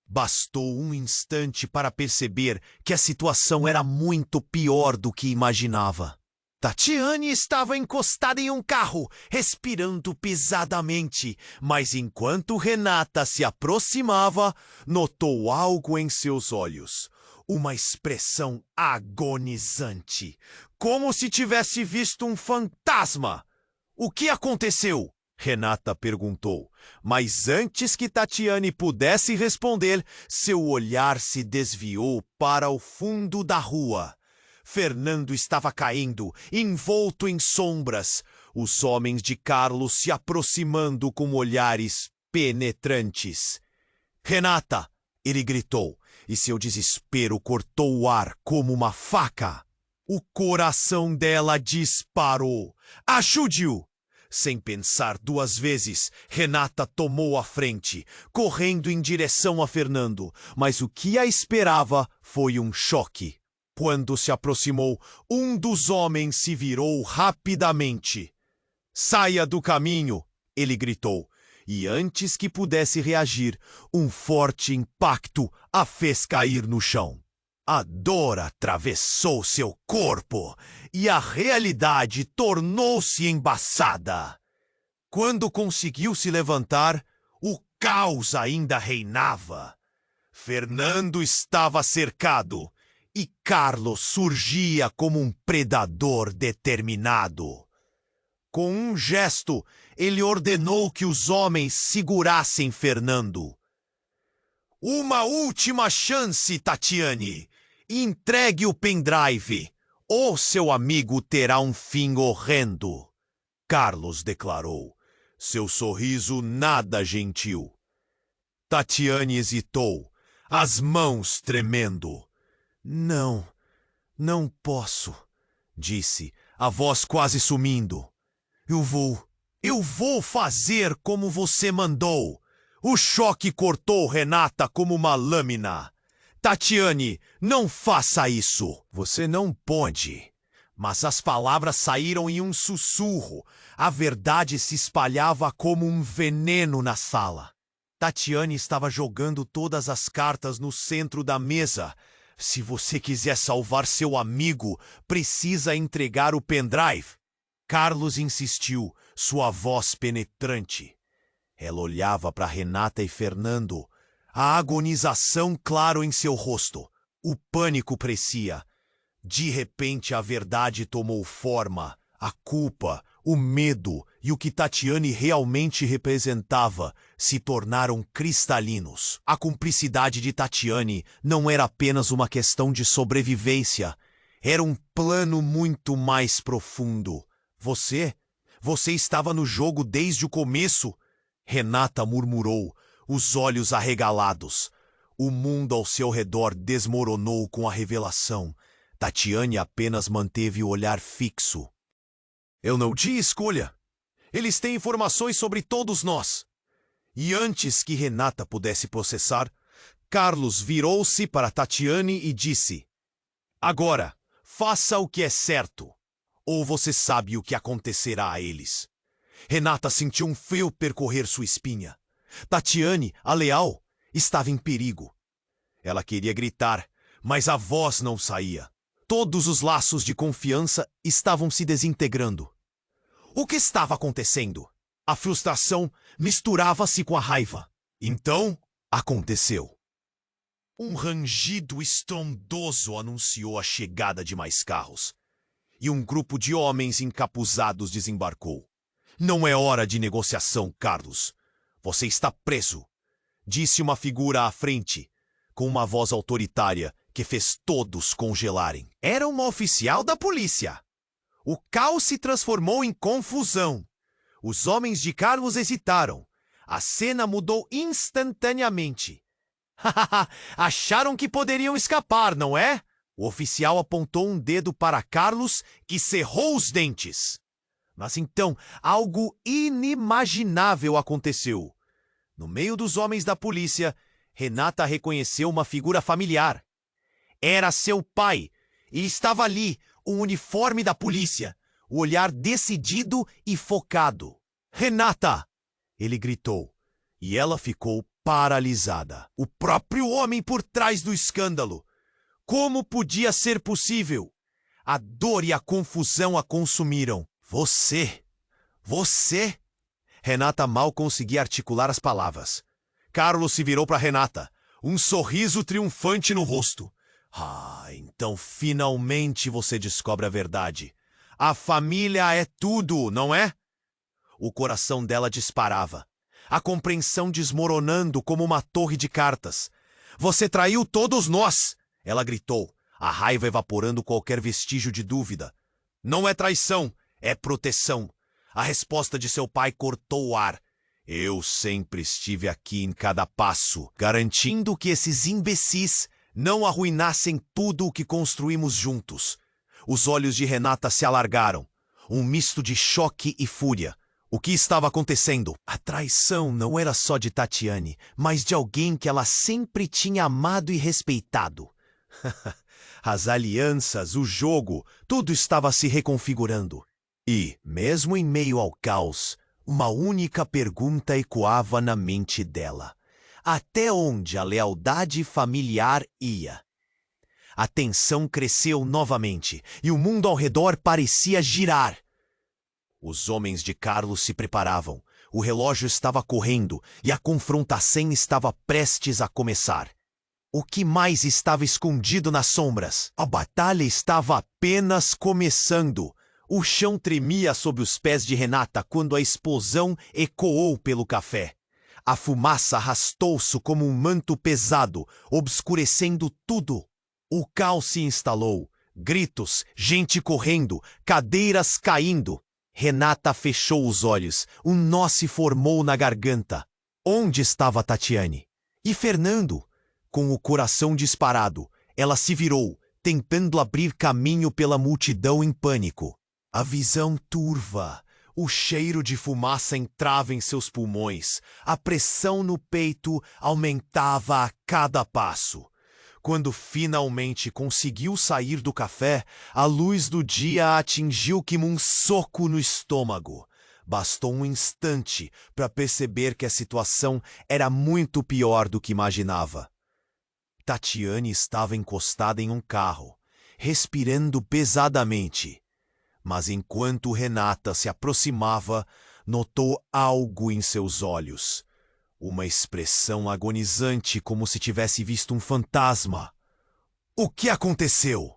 Bastou um instante para perceber que a situação era muito pior do que imaginava. Tatiane estava encostada em um carro, respirando pesadamente, mas enquanto Renata se aproximava, notou algo em seus olhos. Uma expressão agonizante, como se tivesse visto um fantasma. O que aconteceu? Renata perguntou, mas antes que Tatiane pudesse responder, seu olhar se desviou para o fundo da rua. Fernando estava caindo, envolto em sombras. Os homens de Carlos se aproximando com olhares penetrantes. Renata! Ele gritou, e seu desespero cortou o ar como uma faca. O coração dela disparou. Ajude-o! Sem pensar duas vezes, Renata tomou a frente, correndo em direção a Fernando, mas o que a esperava foi um choque. Quando se aproximou, um dos homens se virou rapidamente. Saia do caminho! Ele gritou, e antes que pudesse reagir, um forte impacto a fez cair no chão. A dor atravessou seu corpo e a realidade tornou-se embaçada. Quando conseguiu se levantar, o caos ainda reinava. Fernando estava cercado e Carlos surgia como um predador determinado. Com um gesto, ele ordenou que os homens segurassem Fernando. Uma última chance, Tatiane! Entregue o pendrive, ou seu amigo terá um fim horrendo, Carlos declarou, seu sorriso nada gentil. Tatiane hesitou, as mãos tremendo. Não posso, disse, a voz quase sumindo. Eu vou fazer como você mandou. O choque cortou Renata como uma lâmina. Tatiane, não faça isso. Você não pode. Mas as palavras saíram em um sussurro. A verdade se espalhava como um veneno na sala. Tatiane estava jogando todas as cartas no centro da mesa. Se você quiser salvar seu amigo, precisa entregar o pendrive. Carlos insistiu, sua voz penetrante. Ela olhava para Renata e Fernando, a agonização claro em seu rosto. O pânico crescia. De repente a verdade tomou forma. A culpa, o medo e o que Tatiane realmente representava se tornaram cristalinos. A cumplicidade de Tatiane não era apenas uma questão de sobrevivência. Era um plano muito mais profundo. Você estava no jogo desde o começo? Renata murmurou, os olhos arregalados. O mundo ao seu redor desmoronou com a revelação. Tatiane apenas manteve o olhar fixo. Eu não tinha escolha. Eles têm informações sobre todos nós. E antes que Renata pudesse processar, Carlos virou-se para Tatiane e disse: Agora, faça o que é certo, ou você sabe o que acontecerá a eles. Renata sentiu um frio percorrer sua espinha. Tatiane, a leal, estava em perigo. Ela queria gritar, mas a voz não saía. Todos os laços de confiança estavam se desintegrando. O que estava acontecendo? A frustração misturava-se com a raiva. Então, aconteceu. Um rangido estrondoso anunciou a chegada de mais carros. E um grupo de homens encapuzados desembarcou. Não é hora de negociação, Carlos. Você está preso, disse uma figura à frente, com uma voz autoritária que fez todos congelarem. Era uma oficial da polícia. O caos se transformou em confusão. Os homens de Carlos hesitaram. A cena mudou instantaneamente. Acharam que poderiam escapar, não é? O oficial apontou um dedo para Carlos, que cerrou os dentes. Mas então, algo inimaginável aconteceu. No meio dos homens da polícia, Renata reconheceu uma figura familiar. Era seu pai, e estava ali, o uniforme da polícia, o olhar decidido e focado. Renata! Ele gritou, e ela ficou paralisada. O próprio homem por trás do escândalo. Como podia ser possível? A dor e a confusão a consumiram. Você! Renata mal conseguia articular as palavras. Carlos se virou para Renata, um sorriso triunfante no rosto. Então finalmente você descobre a verdade. A família é tudo, não é? O coração dela disparava. A compreensão desmoronando como uma torre de cartas. Você traiu todos nós! Ela gritou, a raiva evaporando qualquer vestígio de dúvida. Não é traição, é proteção. A resposta de seu pai cortou o ar. Eu sempre estive aqui em cada passo, garantindo que esses imbecis não arruinassem tudo o que construímos juntos. Os olhos de Renata se alargaram. Um misto de choque e fúria. O que estava acontecendo? A traição não era só de Tatiane, mas de alguém que ela sempre tinha amado e respeitado. As alianças, o jogo, tudo estava se reconfigurando. E, mesmo em meio ao caos, uma única pergunta ecoava na mente dela. Até onde a lealdade familiar ia? A tensão cresceu novamente e o mundo ao redor parecia girar. Os homens de Carlos se preparavam. O relógio estava correndo e a confrontação estava prestes a começar. O que mais estava escondido nas sombras? A batalha estava apenas começando. O chão tremia sob os pés de Renata quando a explosão ecoou pelo café. A fumaça arrastou-se como um manto pesado, obscurecendo tudo. O caos se instalou. Gritos, gente correndo, cadeiras caindo. Renata fechou os olhos. Um nó se formou na garganta. Onde estava Tatiane? E Fernando? Com o coração disparado, ela se virou, tentando abrir caminho pela multidão em pânico. A visão turva. O cheiro de fumaça entrava em seus pulmões. A pressão no peito aumentava a cada passo. Quando finalmente conseguiu sair do café, a luz do dia a atingiu como um soco no estômago. Bastou um instante para perceber que a situação era muito pior do que imaginava. Tatiane estava encostada em um carro, respirando pesadamente. Mas enquanto Renata se aproximava, notou algo em seus olhos. Uma expressão agonizante, como se tivesse visto um fantasma. O que aconteceu?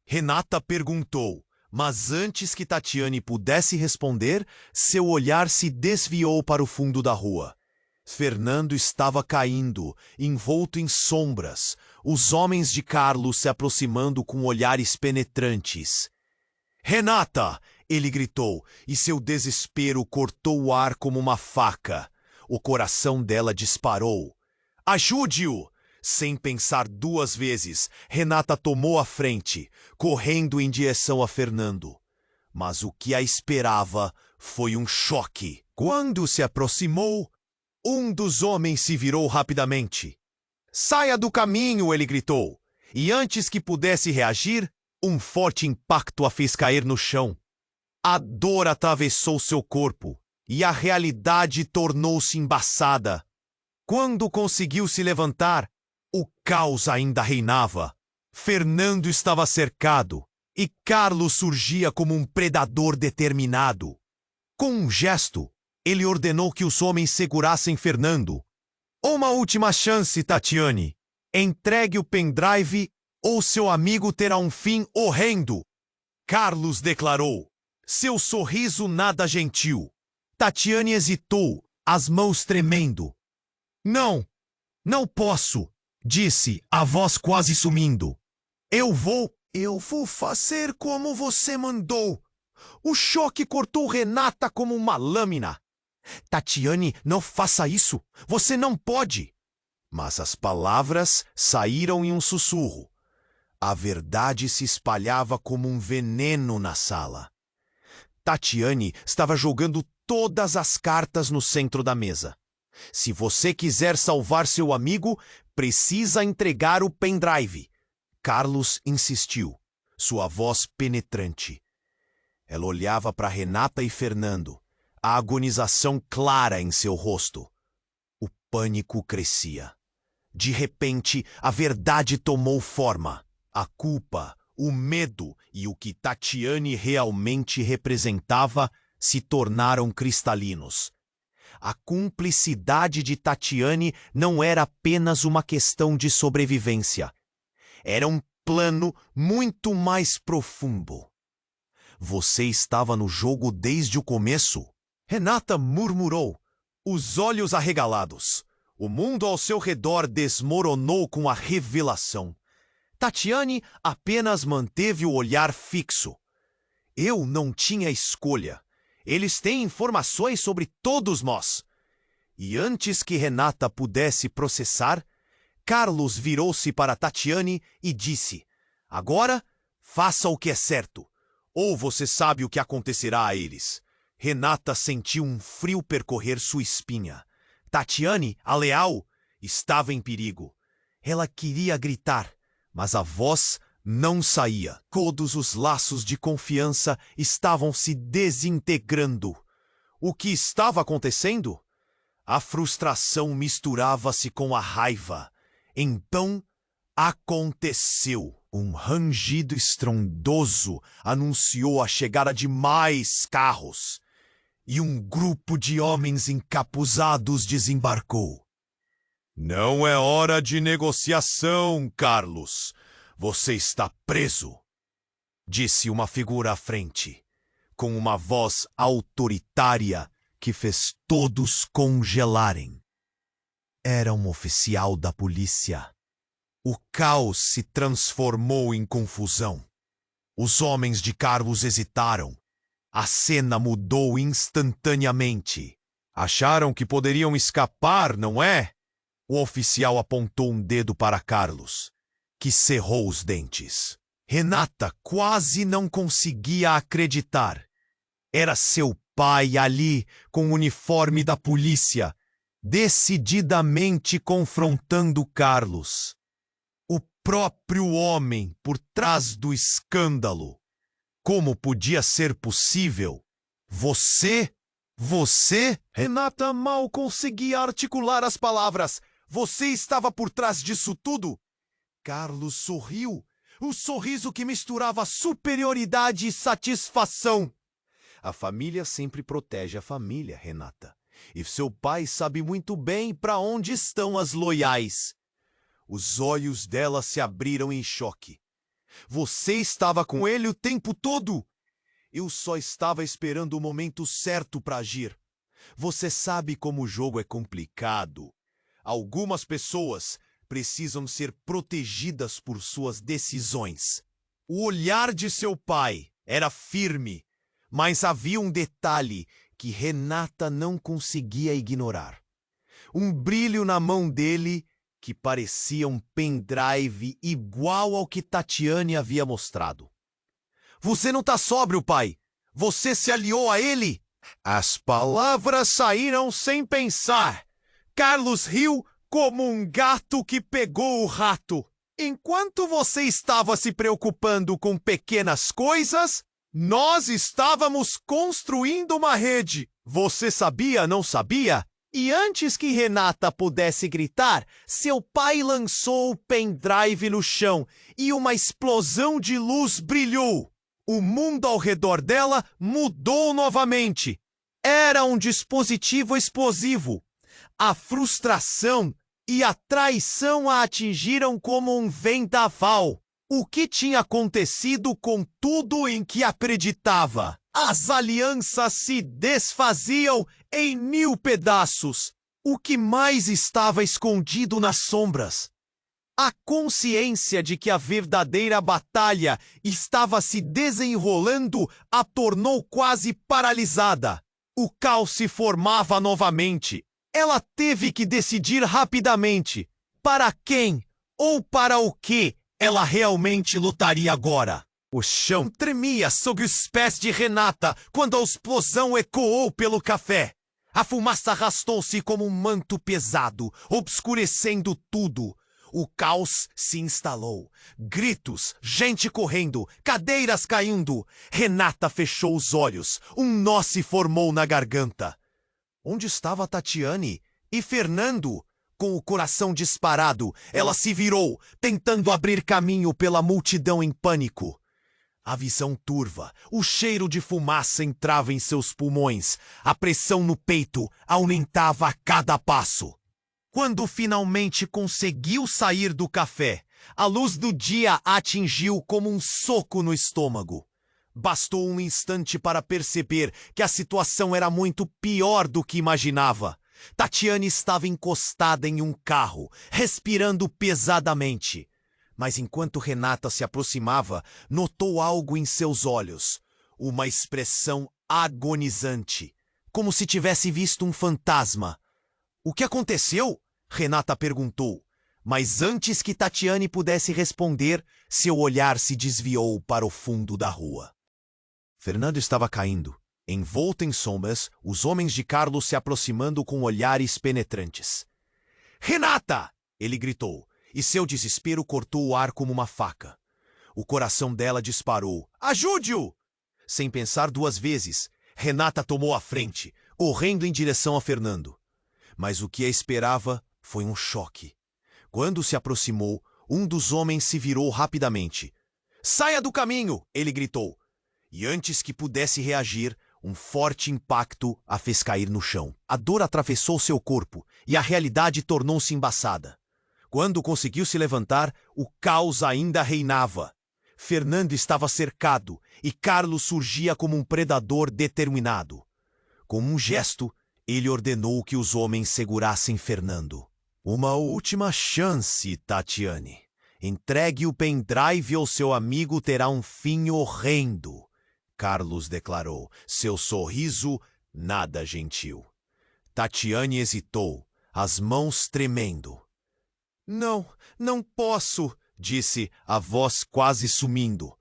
Renata perguntou, mas antes que Tatiane pudesse responder, seu olhar se desviou para o fundo da rua. Fernando estava caindo, envolto em sombras, os homens de Carlos se aproximando com olhares penetrantes. Renata! Ele gritou, e seu desespero cortou o ar como uma faca. O coração dela disparou. Ajude-o! Sem pensar duas vezes, Renata tomou a frente, correndo em direção a Fernando. Mas o que a esperava foi um choque. Quando se aproximou, um dos homens se virou rapidamente. Saia do caminho! Ele gritou. E antes que pudesse reagir, um forte impacto a fez cair no chão. A dor atravessou seu corpo. E a realidade tornou-se embaçada. Quando conseguiu se levantar, o caos ainda reinava. Fernando estava cercado e Carlos surgia como um predador determinado. Com um gesto, ele ordenou que os homens segurassem Fernando. Uma última chance, Tatiane. Entregue o pendrive ou seu amigo terá um fim horrendo. Carlos declarou, seu sorriso nada gentil. Tatiane hesitou, as mãos tremendo. Não, não posso, disse, a voz quase sumindo. Eu vou fazer como você mandou. O choque cortou Renata como uma lâmina. Tatiane, não faça isso, você não pode. Mas as palavras saíram em um sussurro. A verdade se espalhava como um veneno na sala. Tatiane estava jogando todas as cartas no centro da mesa. Se você quiser salvar seu amigo, precisa entregar o pendrive. Carlos insistiu, sua voz penetrante. Ela olhava para Renata e Fernando, a agonização clara em seu rosto. O pânico crescia. De repente, a verdade tomou forma. A culpa, o medo e o que Tatiane realmente representava se tornaram cristalinos. A cumplicidade de Tatiane não era apenas uma questão de sobrevivência. Era um plano muito mais profundo. Você estava no jogo desde o começo? Renata murmurou, os olhos arregalados. O mundo ao seu redor desmoronou com a revelação. Tatiane apenas manteve o olhar fixo. Eu não tinha escolha. Eles têm informações sobre todos nós. E antes que Renata pudesse processar, Carlos virou-se para Tatiane e disse: agora, faça o que é certo, ou você sabe o que acontecerá a eles. Renata sentiu um frio percorrer sua espinha. Tatiane, a leal, estava em perigo. Ela queria gritar, mas a voz não saía. Todos os laços de confiança estavam se desintegrando. O que estava acontecendo? A frustração misturava-se com a raiva. Então, aconteceu. Um rangido estrondoso anunciou a chegada de mais carros. E um grupo de homens encapuzados desembarcou. Não é hora de negociação, Carlos. Você está preso, disse uma figura à frente, com uma voz autoritária que fez todos congelarem. Era um oficial da polícia. O caos se transformou em confusão. Os homens de Carlos hesitaram. A cena mudou instantaneamente. Acharam que poderiam escapar, não é? O oficial apontou um dedo para Carlos, que cerrou os dentes. Renata quase não conseguia acreditar. Era seu pai ali, com o uniforme da polícia, decididamente confrontando Carlos. O próprio homem por trás do escândalo. Como podia ser possível? Você? Renata mal conseguia articular as palavras. Você estava por trás disso tudo? Carlos sorriu, um sorriso que misturava superioridade e satisfação. A família sempre protege a família, Renata. E seu pai sabe muito bem para onde estão as loiais. Os olhos dela se abriram em choque. Você estava com ele o tempo todo. Eu só estava esperando o momento certo para agir. Você sabe como o jogo é complicado. Algumas pessoas precisam ser protegidas por suas decisões. O olhar de seu pai era firme, mas havia um detalhe que Renata não conseguia ignorar. Um brilho na mão dele que parecia um pendrive igual ao que Tatiane havia mostrado. Você não está sóbrio, pai. Você se aliou a ele. As palavras saíram sem pensar. Carlos riu como um gato que pegou o rato. Enquanto você estava se preocupando com pequenas coisas, nós estávamos construindo uma rede. Você sabia, não sabia? E antes que Renata pudesse gritar, seu pai lançou o pendrive no chão e uma explosão de luz brilhou. O mundo ao redor dela mudou novamente. Era um dispositivo explosivo. A frustração e a traição a atingiram como um vendaval. O que tinha acontecido com tudo em que acreditava? As alianças se desfaziam em 1000 pedaços. O que mais estava escondido nas sombras? A consciência de que a verdadeira batalha estava se desenrolando a tornou quase paralisada. O caos se formava novamente. Ela teve que decidir rapidamente para quem ou para o que ela realmente lutaria agora. O chão tremia sob os pés de Renata quando a explosão ecoou pelo café. A fumaça arrastou-se como um manto pesado, obscurecendo tudo. O caos se instalou. Gritos, gente correndo, cadeiras caindo. Renata fechou os olhos. Um nó se formou na garganta. Onde estava Tatiane? E Fernando? Com o coração disparado, ela se virou, tentando abrir caminho pela multidão em pânico. A visão turva, o cheiro de fumaça entrava em seus pulmões. A pressão no peito aumentava a cada passo. Quando finalmente conseguiu sair do café, a luz do dia a atingiu como um soco no estômago. Bastou um instante para perceber que a situação era muito pior do que imaginava. Tatiane estava encostada em um carro, respirando pesadamente. Mas enquanto Renata se aproximava, notou algo em seus olhos. Uma expressão agonizante, como se tivesse visto um fantasma. O que aconteceu? Renata perguntou. Mas antes que Tatiane pudesse responder, seu olhar se desviou para o fundo da rua. Fernando estava caindo. Envolto em sombras, os homens de Carlos se aproximando com olhares penetrantes. Renata! Ele gritou, e seu desespero cortou o ar como uma faca. O coração dela disparou. Ajude-o! Sem pensar duas vezes, Renata tomou a frente, correndo em direção a Fernando. Mas o que a esperava foi um choque. Quando se aproximou, um dos homens se virou rapidamente. Saia do caminho! Ele gritou. E antes que pudesse reagir, um forte impacto a fez cair no chão. A dor atravessou seu corpo e a realidade tornou-se embaçada. Quando conseguiu se levantar, o caos ainda reinava. Fernando estava cercado e Carlos surgia como um predador determinado. Com um gesto, ele ordenou que os homens segurassem Fernando. Uma última chance, Tatiane. Entregue o pendrive ou seu amigo terá um fim horrendo. Carlos declarou, seu sorriso nada gentil. Tatiane hesitou, as mãos tremendo. Não posso, disse, a voz quase sumindo.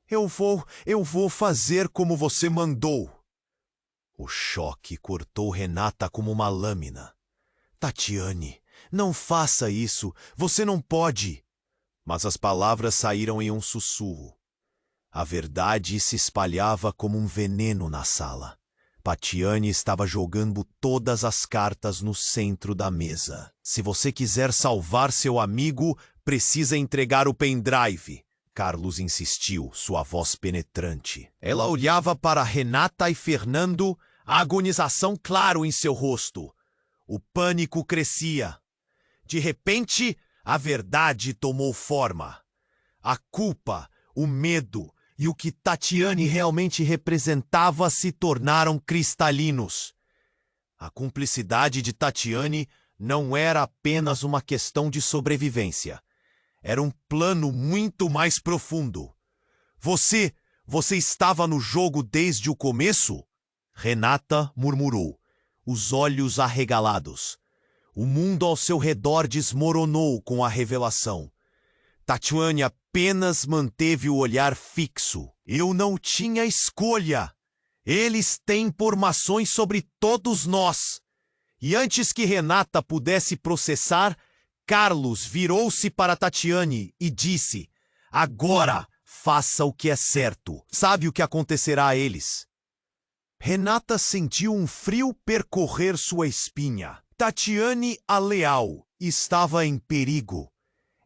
Eu vou fazer como você mandou. O choque cortou Renata como uma lâmina. Tatiane, não faça isso, você não pode. Mas as palavras saíram em um sussurro. A verdade se espalhava como um veneno na sala. Tatiane estava jogando todas as cartas no centro da mesa. Se você quiser salvar seu amigo, precisa entregar o pendrive. Carlos insistiu, sua voz penetrante. Ela olhava para Renata e Fernando, a agonização claro em seu rosto. O pânico crescia. De repente, a verdade tomou forma. A culpa, o medo e o que Tatiane realmente representava se tornaram cristalinos. A cumplicidade de Tatiane não era apenas uma questão de sobrevivência. Era um plano muito mais profundo. Você estava no jogo desde o começo? Renata murmurou, os olhos arregalados. O mundo ao seu redor desmoronou com a revelação. Tatiane apenas manteve o olhar fixo. Eu não tinha escolha. Eles têm informações sobre todos nós. E antes que Renata pudesse processar, Carlos virou-se para Tatiane e disse: agora faça o que é certo. Sabe o que acontecerá a eles? Renata sentiu um frio percorrer sua espinha. Tatiane, a leal, estava em perigo.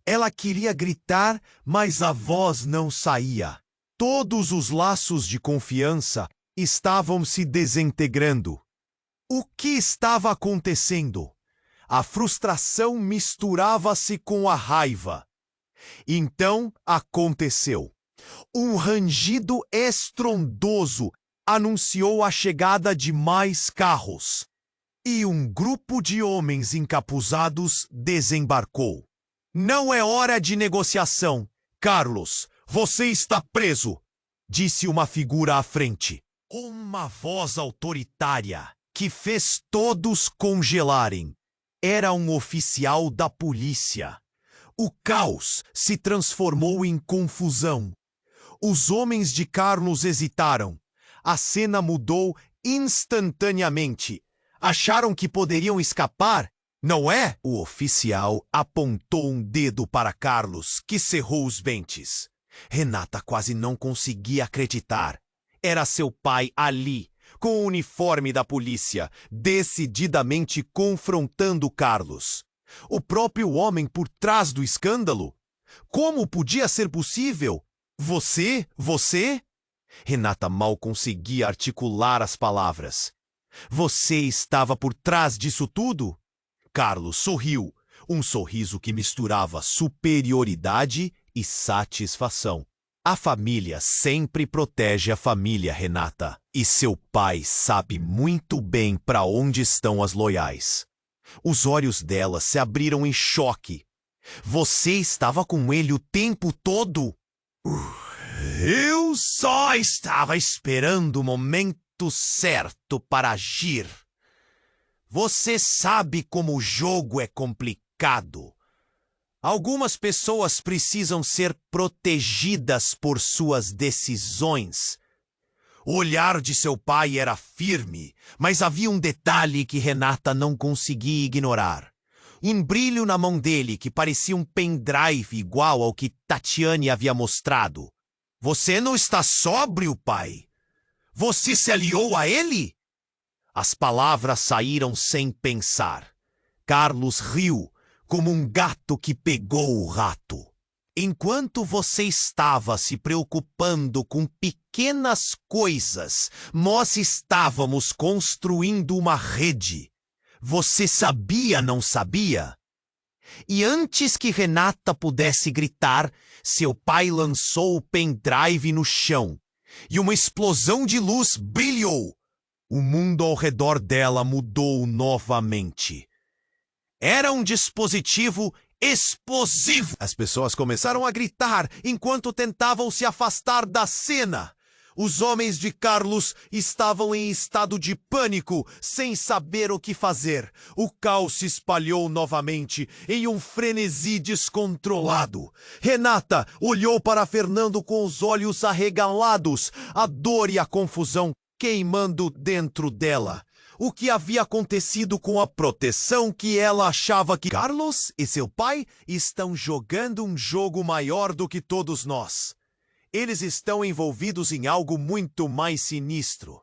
Ela queria gritar, mas a voz não saía. Todos os laços de confiança estavam se desintegrando. O que estava acontecendo? A frustração misturava-se com a raiva. Então aconteceu. Um rangido estrondoso anunciou a chegada de mais carros. E um grupo de homens encapuzados desembarcou. Não é hora de negociação. Carlos, você está preso, disse uma figura à frente. Uma voz autoritária que fez todos congelarem. Era um oficial da polícia. O caos se transformou em confusão. Os homens de Carlos hesitaram. A cena mudou instantaneamente. Acharam que poderiam escapar? Não é? O oficial apontou um dedo para Carlos, que cerrou os dentes. Renata quase não conseguia acreditar. Era seu pai ali, com o uniforme da polícia, decididamente confrontando Carlos. O próprio homem por trás do escândalo? Como podia ser possível? Você? Renata mal conseguia articular as palavras. Você estava por trás disso tudo? Carlos sorriu, um sorriso que misturava superioridade e satisfação. A família sempre protege a família, Renata. E seu pai sabe muito bem para onde estão as loiais. Os olhos dela se abriram em choque. Você estava com ele o tempo todo? Eu só estava esperando o momento certo para agir. Você sabe como o jogo é complicado. Algumas pessoas precisam ser protegidas por suas decisões. O olhar de seu pai era firme, mas havia um detalhe que Renata não conseguia ignorar. Um brilho na mão dele que parecia um pendrive igual ao que Tatiane havia mostrado. Você não está sóbrio, pai? Você se aliou a ele? As palavras saíram sem pensar. Carlos riu, como um gato que pegou o rato. Enquanto você estava se preocupando com pequenas coisas, nós estávamos construindo uma rede. Você sabia, não sabia? E antes que Renata pudesse gritar, seu pai lançou o pendrive no chão. E uma explosão de luz brilhou. O mundo ao redor dela mudou novamente. Era um dispositivo explosivo. As pessoas começaram a gritar enquanto tentavam se afastar da cena. Os homens de Carlos estavam em estado de pânico, sem saber o que fazer. O caos se espalhou novamente em um frenesi descontrolado. Renata olhou para Fernando com os olhos arregalados, a dor e a confusão queimando dentro dela. O que havia acontecido com a proteção que ela achava que Carlos e seu pai estão jogando um jogo maior do que todos nós. Eles estão envolvidos em algo muito mais sinistro.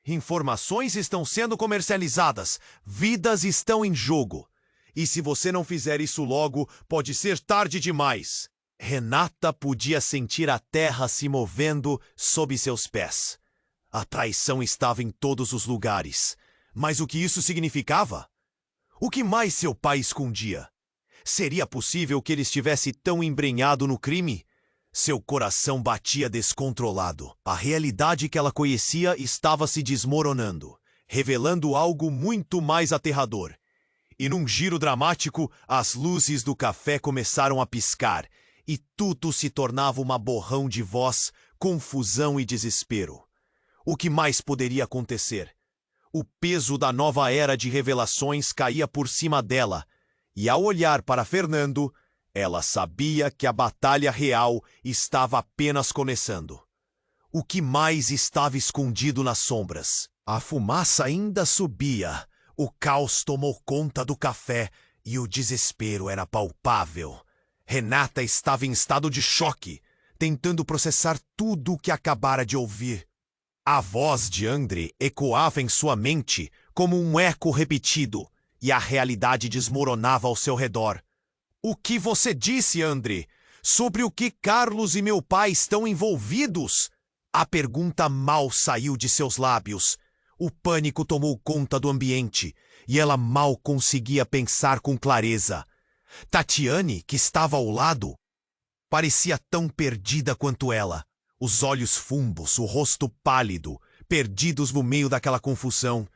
Informações estão sendo comercializadas, vidas estão em jogo. E se você não fizer isso logo, pode ser tarde demais. Renata podia sentir a terra se movendo sob seus pés. A traição estava em todos os lugares. Mas o que isso significava? O que mais seu pai escondia? Seria possível que ele estivesse tão embrenhado no crime? Seu coração batia descontrolado. A realidade que ela conhecia estava se desmoronando, revelando algo muito mais aterrador. E num giro dramático, as luzes do café começaram a piscar, e tudo se tornava uma borrão de voz, confusão e desespero. O que mais poderia acontecer? O peso da nova era de revelações caía por cima dela, e ao olhar para Fernando, ela sabia que a batalha real estava apenas começando. O que mais estava escondido nas sombras? A fumaça ainda subia, o caos tomou conta do café e o desespero era palpável. Renata estava em estado de choque, tentando processar tudo o que acabara de ouvir. A voz de André ecoava em sua mente como um eco repetido, e a realidade desmoronava ao seu redor. O que você disse, André? Sobre o que Carlos e meu pai estão envolvidos? A pergunta mal saiu de seus lábios. O pânico tomou conta do ambiente, e ela mal conseguia pensar com clareza. Tatiane, que estava ao lado, parecia tão perdida quanto ela. Os olhos fumbos, o rosto pálido, perdidos no meio daquela confusão.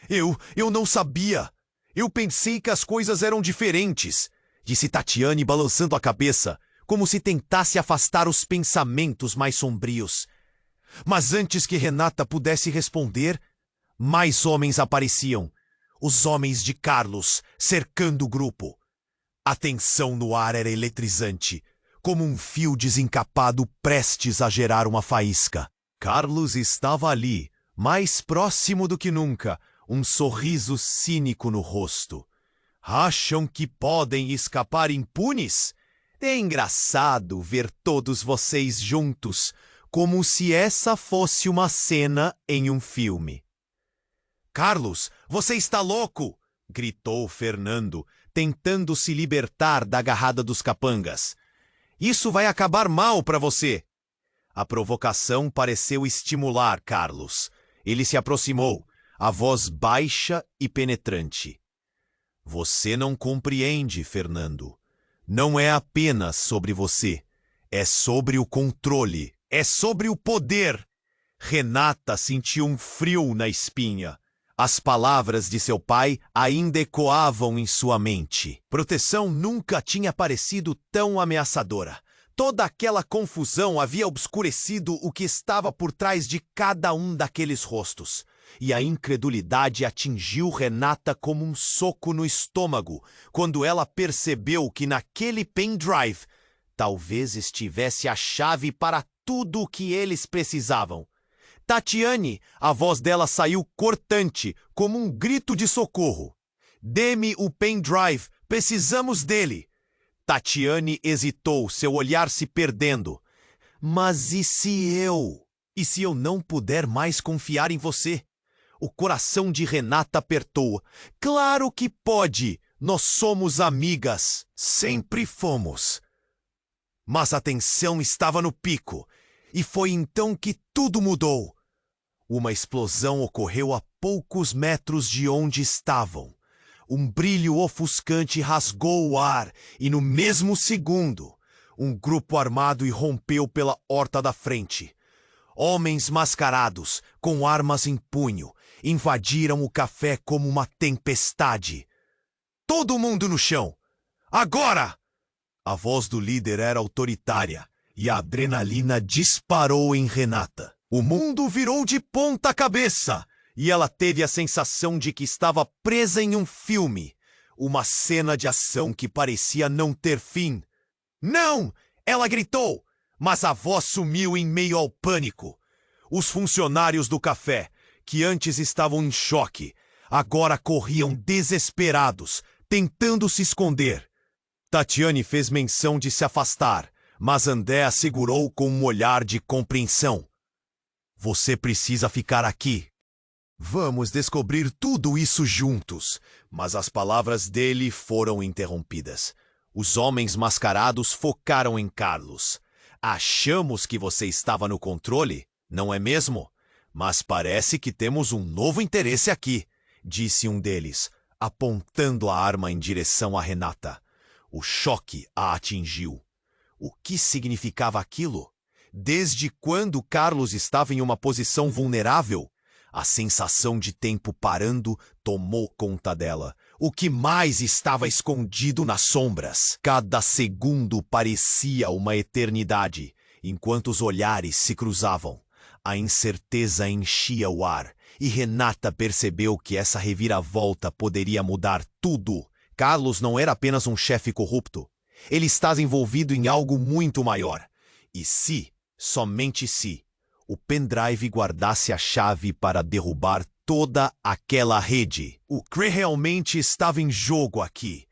Eu não sabia. Eu pensei que as coisas eram diferentes, disse Tatiane balançando a cabeça, como se tentasse afastar os pensamentos mais sombrios. Mas antes que Renata pudesse responder, mais homens apareciam. Os homens de Carlos, cercando o grupo. A tensão no ar era eletrizante, como um fio desencapado prestes a gerar uma faísca. Carlos estava ali, mais próximo do que nunca, um sorriso cínico no rosto. Acham que podem escapar impunes? É engraçado ver todos vocês juntos, como se essa fosse uma cena em um filme. Carlos, você está louco! Gritou Fernando, tentando se libertar da agarrada dos capangas. Isso vai acabar mal para você. A provocação pareceu estimular Carlos. Ele se aproximou, a voz baixa e penetrante. Você não compreende, Fernando. Não é apenas sobre você. É sobre o controle. É sobre o poder. Renata sentiu um frio na espinha. As palavras de seu pai ainda ecoavam em sua mente. Proteção nunca tinha parecido tão ameaçadora. Toda aquela confusão havia obscurecido o que estava por trás de cada um daqueles rostos. E a incredulidade atingiu Renata como um soco no estômago, quando ela percebeu que naquele pendrive talvez estivesse a chave para tudo o que eles precisavam. Tatiane, a voz dela saiu cortante, como um grito de socorro. Dê-me o pendrive, precisamos dele. Tatiane hesitou, seu olhar se perdendo. Mas e se eu? E se eu não puder mais confiar em você? O coração de Renata apertou. Claro que pode! Nós somos amigas. Sempre fomos. Mas a tensão estava no pico. E foi então que tudo mudou. Uma explosão ocorreu a poucos metros de onde estavam. Um brilho ofuscante rasgou o ar e, no mesmo segundo, um grupo armado irrompeu pela horta da frente. Homens mascarados, com armas em punho, invadiram o café como uma tempestade. Todo mundo no chão! Agora! A voz do líder era autoritária e a adrenalina disparou em Renata. O mundo virou de ponta cabeça e ela teve a sensação de que estava presa em um filme. Uma cena de ação que parecia não ter fim. Não! Ela gritou, mas a voz sumiu em meio ao pânico. Os funcionários do café, que antes estavam em choque, agora corriam desesperados, tentando se esconder. Tatiane fez menção de se afastar, mas André a segurou com um olhar de compreensão. Você precisa ficar aqui. Vamos descobrir tudo isso juntos. Mas as palavras dele foram interrompidas. Os homens mascarados focaram em Carlos. Achamos que você estava no controle, não é mesmo? Mas parece que temos um novo interesse aqui, disse um deles, apontando a arma em direção a Renata. O choque a atingiu. O que significava aquilo? Desde quando Carlos estava em uma posição vulnerável? A sensação de tempo parando tomou conta dela. O que mais estava escondido nas sombras? Cada segundo parecia uma eternidade, enquanto os olhares se cruzavam. A incerteza enchia o ar, e Renata percebeu que essa reviravolta poderia mudar tudo. Carlos não era apenas um chefe corrupto. Ele estava envolvido em algo muito maior. E se, somente se, o pendrive guardasse a chave para derrubar toda aquela rede. O que realmente estava em jogo aqui?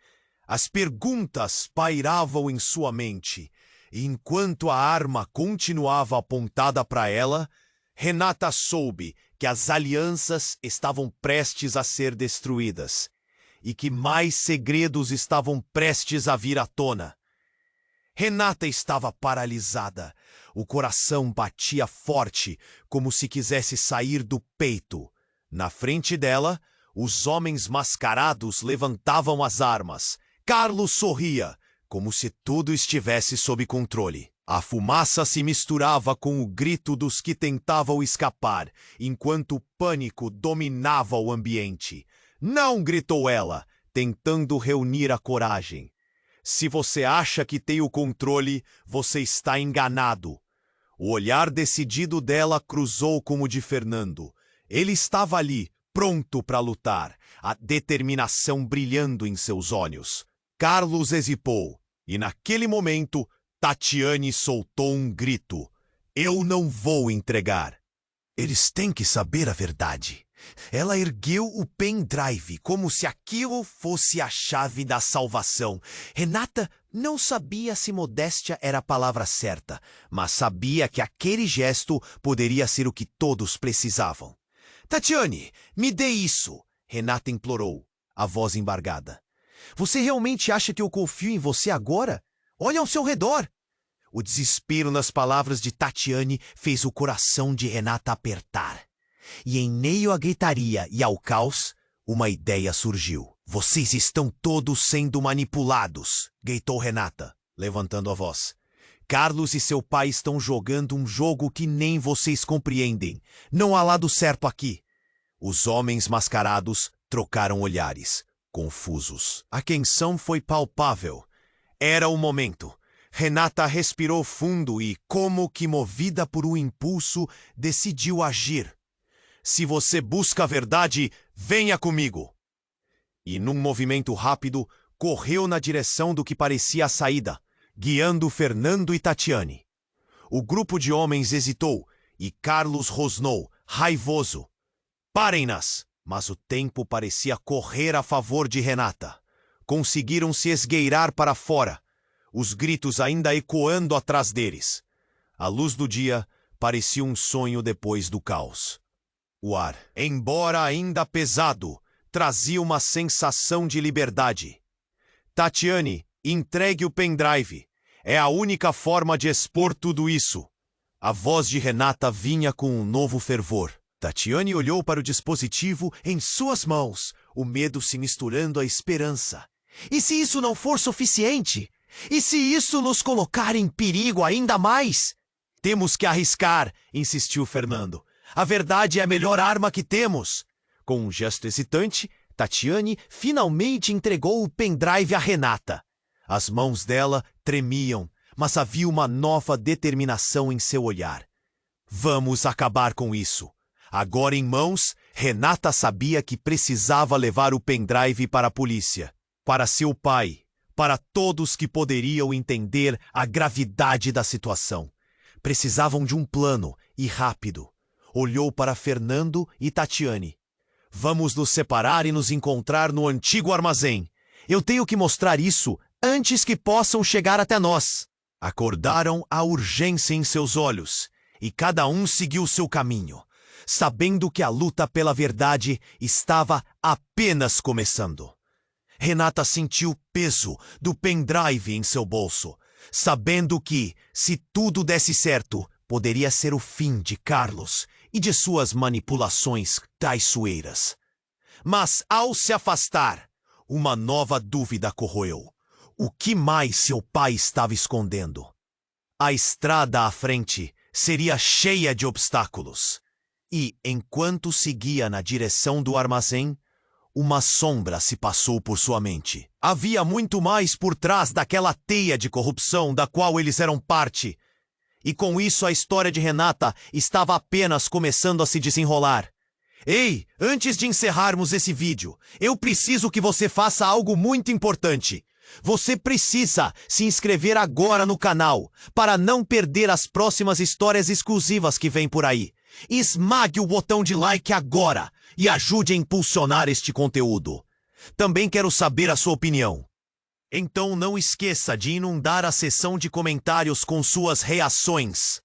As perguntas pairavam em sua mente, e enquanto a arma continuava apontada para ela, Renata soube que as alianças estavam prestes a ser destruídas, e que mais segredos estavam prestes a vir à tona. Renata estava paralisada. O coração batia forte, como se quisesse sair do peito. Na frente dela, os homens mascarados levantavam as armas. Carlos sorria, como se tudo estivesse sob controle. A fumaça se misturava com o grito dos que tentavam escapar, enquanto o pânico dominava o ambiente. Não! Gritou ela, tentando reunir a coragem. Se você acha que tem o controle, você está enganado. O olhar decidido dela cruzou com o de Fernando. Ele estava ali, pronto para lutar, a determinação brilhando em seus olhos. Carlos hesitou, e naquele momento, Tatiane soltou um grito. Eu não vou entregar. Eles têm que saber a verdade. Ela ergueu o pendrive como se aquilo fosse a chave da salvação. Renata não sabia se modéstia era a palavra certa, mas sabia que aquele gesto poderia ser o que todos precisavam. Tatiane, me dê isso, Renata implorou, a voz embargada. Você realmente acha que eu confio em você agora? Olha ao seu redor. O desespero nas palavras de Tatiane fez o coração de Renata apertar. E em meio à gritaria e ao caos, uma ideia surgiu. Vocês estão todos sendo manipulados, gritou Renata, levantando a voz. Carlos e seu pai estão jogando um jogo que nem vocês compreendem. Não há lado certo aqui. Os homens mascarados trocaram olhares, confusos. A tensão foi palpável. Era o momento. Renata respirou fundo e, como que movida por um impulso, decidiu agir. Se você busca a verdade, venha comigo. E num movimento rápido, correu na direção do que parecia a saída, guiando Fernando e Tatiane. O grupo de homens hesitou e Carlos rosnou, raivoso. Parem-nas! Mas o tempo parecia correr a favor de Renata. Conseguiram se esgueirar para fora, os gritos ainda ecoando atrás deles. A luz do dia parecia um sonho depois do caos. O ar, embora ainda pesado, trazia uma sensação de liberdade. Tatiane, entregue o pendrive. É a única forma de expor tudo isso. A voz de Renata vinha com um novo fervor. Tatiane olhou para o dispositivo em suas mãos, o medo se misturando à esperança. E se isso não for suficiente? E se isso nos colocar em perigo ainda mais? Temos que arriscar, insistiu Fernando. A verdade é a melhor arma que temos. Com um gesto hesitante, Tatiane finalmente entregou o pendrive a Renata. As mãos dela tremiam, mas havia uma nova determinação em seu olhar. Vamos acabar com isso. Agora em mãos, Renata sabia que precisava levar o pendrive para a polícia, para seu pai, para todos que poderiam entender a gravidade da situação. Precisavam de um plano, e rápido. Olhou para Fernando e Tatiane. Vamos nos separar e nos encontrar no antigo armazém. Eu tenho que mostrar isso antes que possam chegar até nós. Acordaram a urgência em seus olhos, e cada um seguiu seu caminho, sabendo que a luta pela verdade estava apenas começando. Renata sentiu o peso do pendrive em seu bolso, sabendo que, se tudo desse certo, poderia ser o fim de Carlos e de suas manipulações traiçoeiras. Mas, ao se afastar, uma nova dúvida corroeu. O que mais seu pai estava escondendo? A estrada à frente seria cheia de obstáculos. E, enquanto seguia na direção do armazém, uma sombra se passou por sua mente. Havia muito mais por trás daquela teia de corrupção da qual eles eram parte. E com isso a história de Renata estava apenas começando a se desenrolar. Ei, antes de encerrarmos esse vídeo, eu preciso que você faça algo muito importante. Você precisa se inscrever agora no canal para não perder as próximas histórias exclusivas que vêm por aí. Esmague o botão de like agora e ajude a impulsionar este conteúdo. Também quero saber a sua opinião. Então não esqueça de inundar a seção de comentários com suas reações.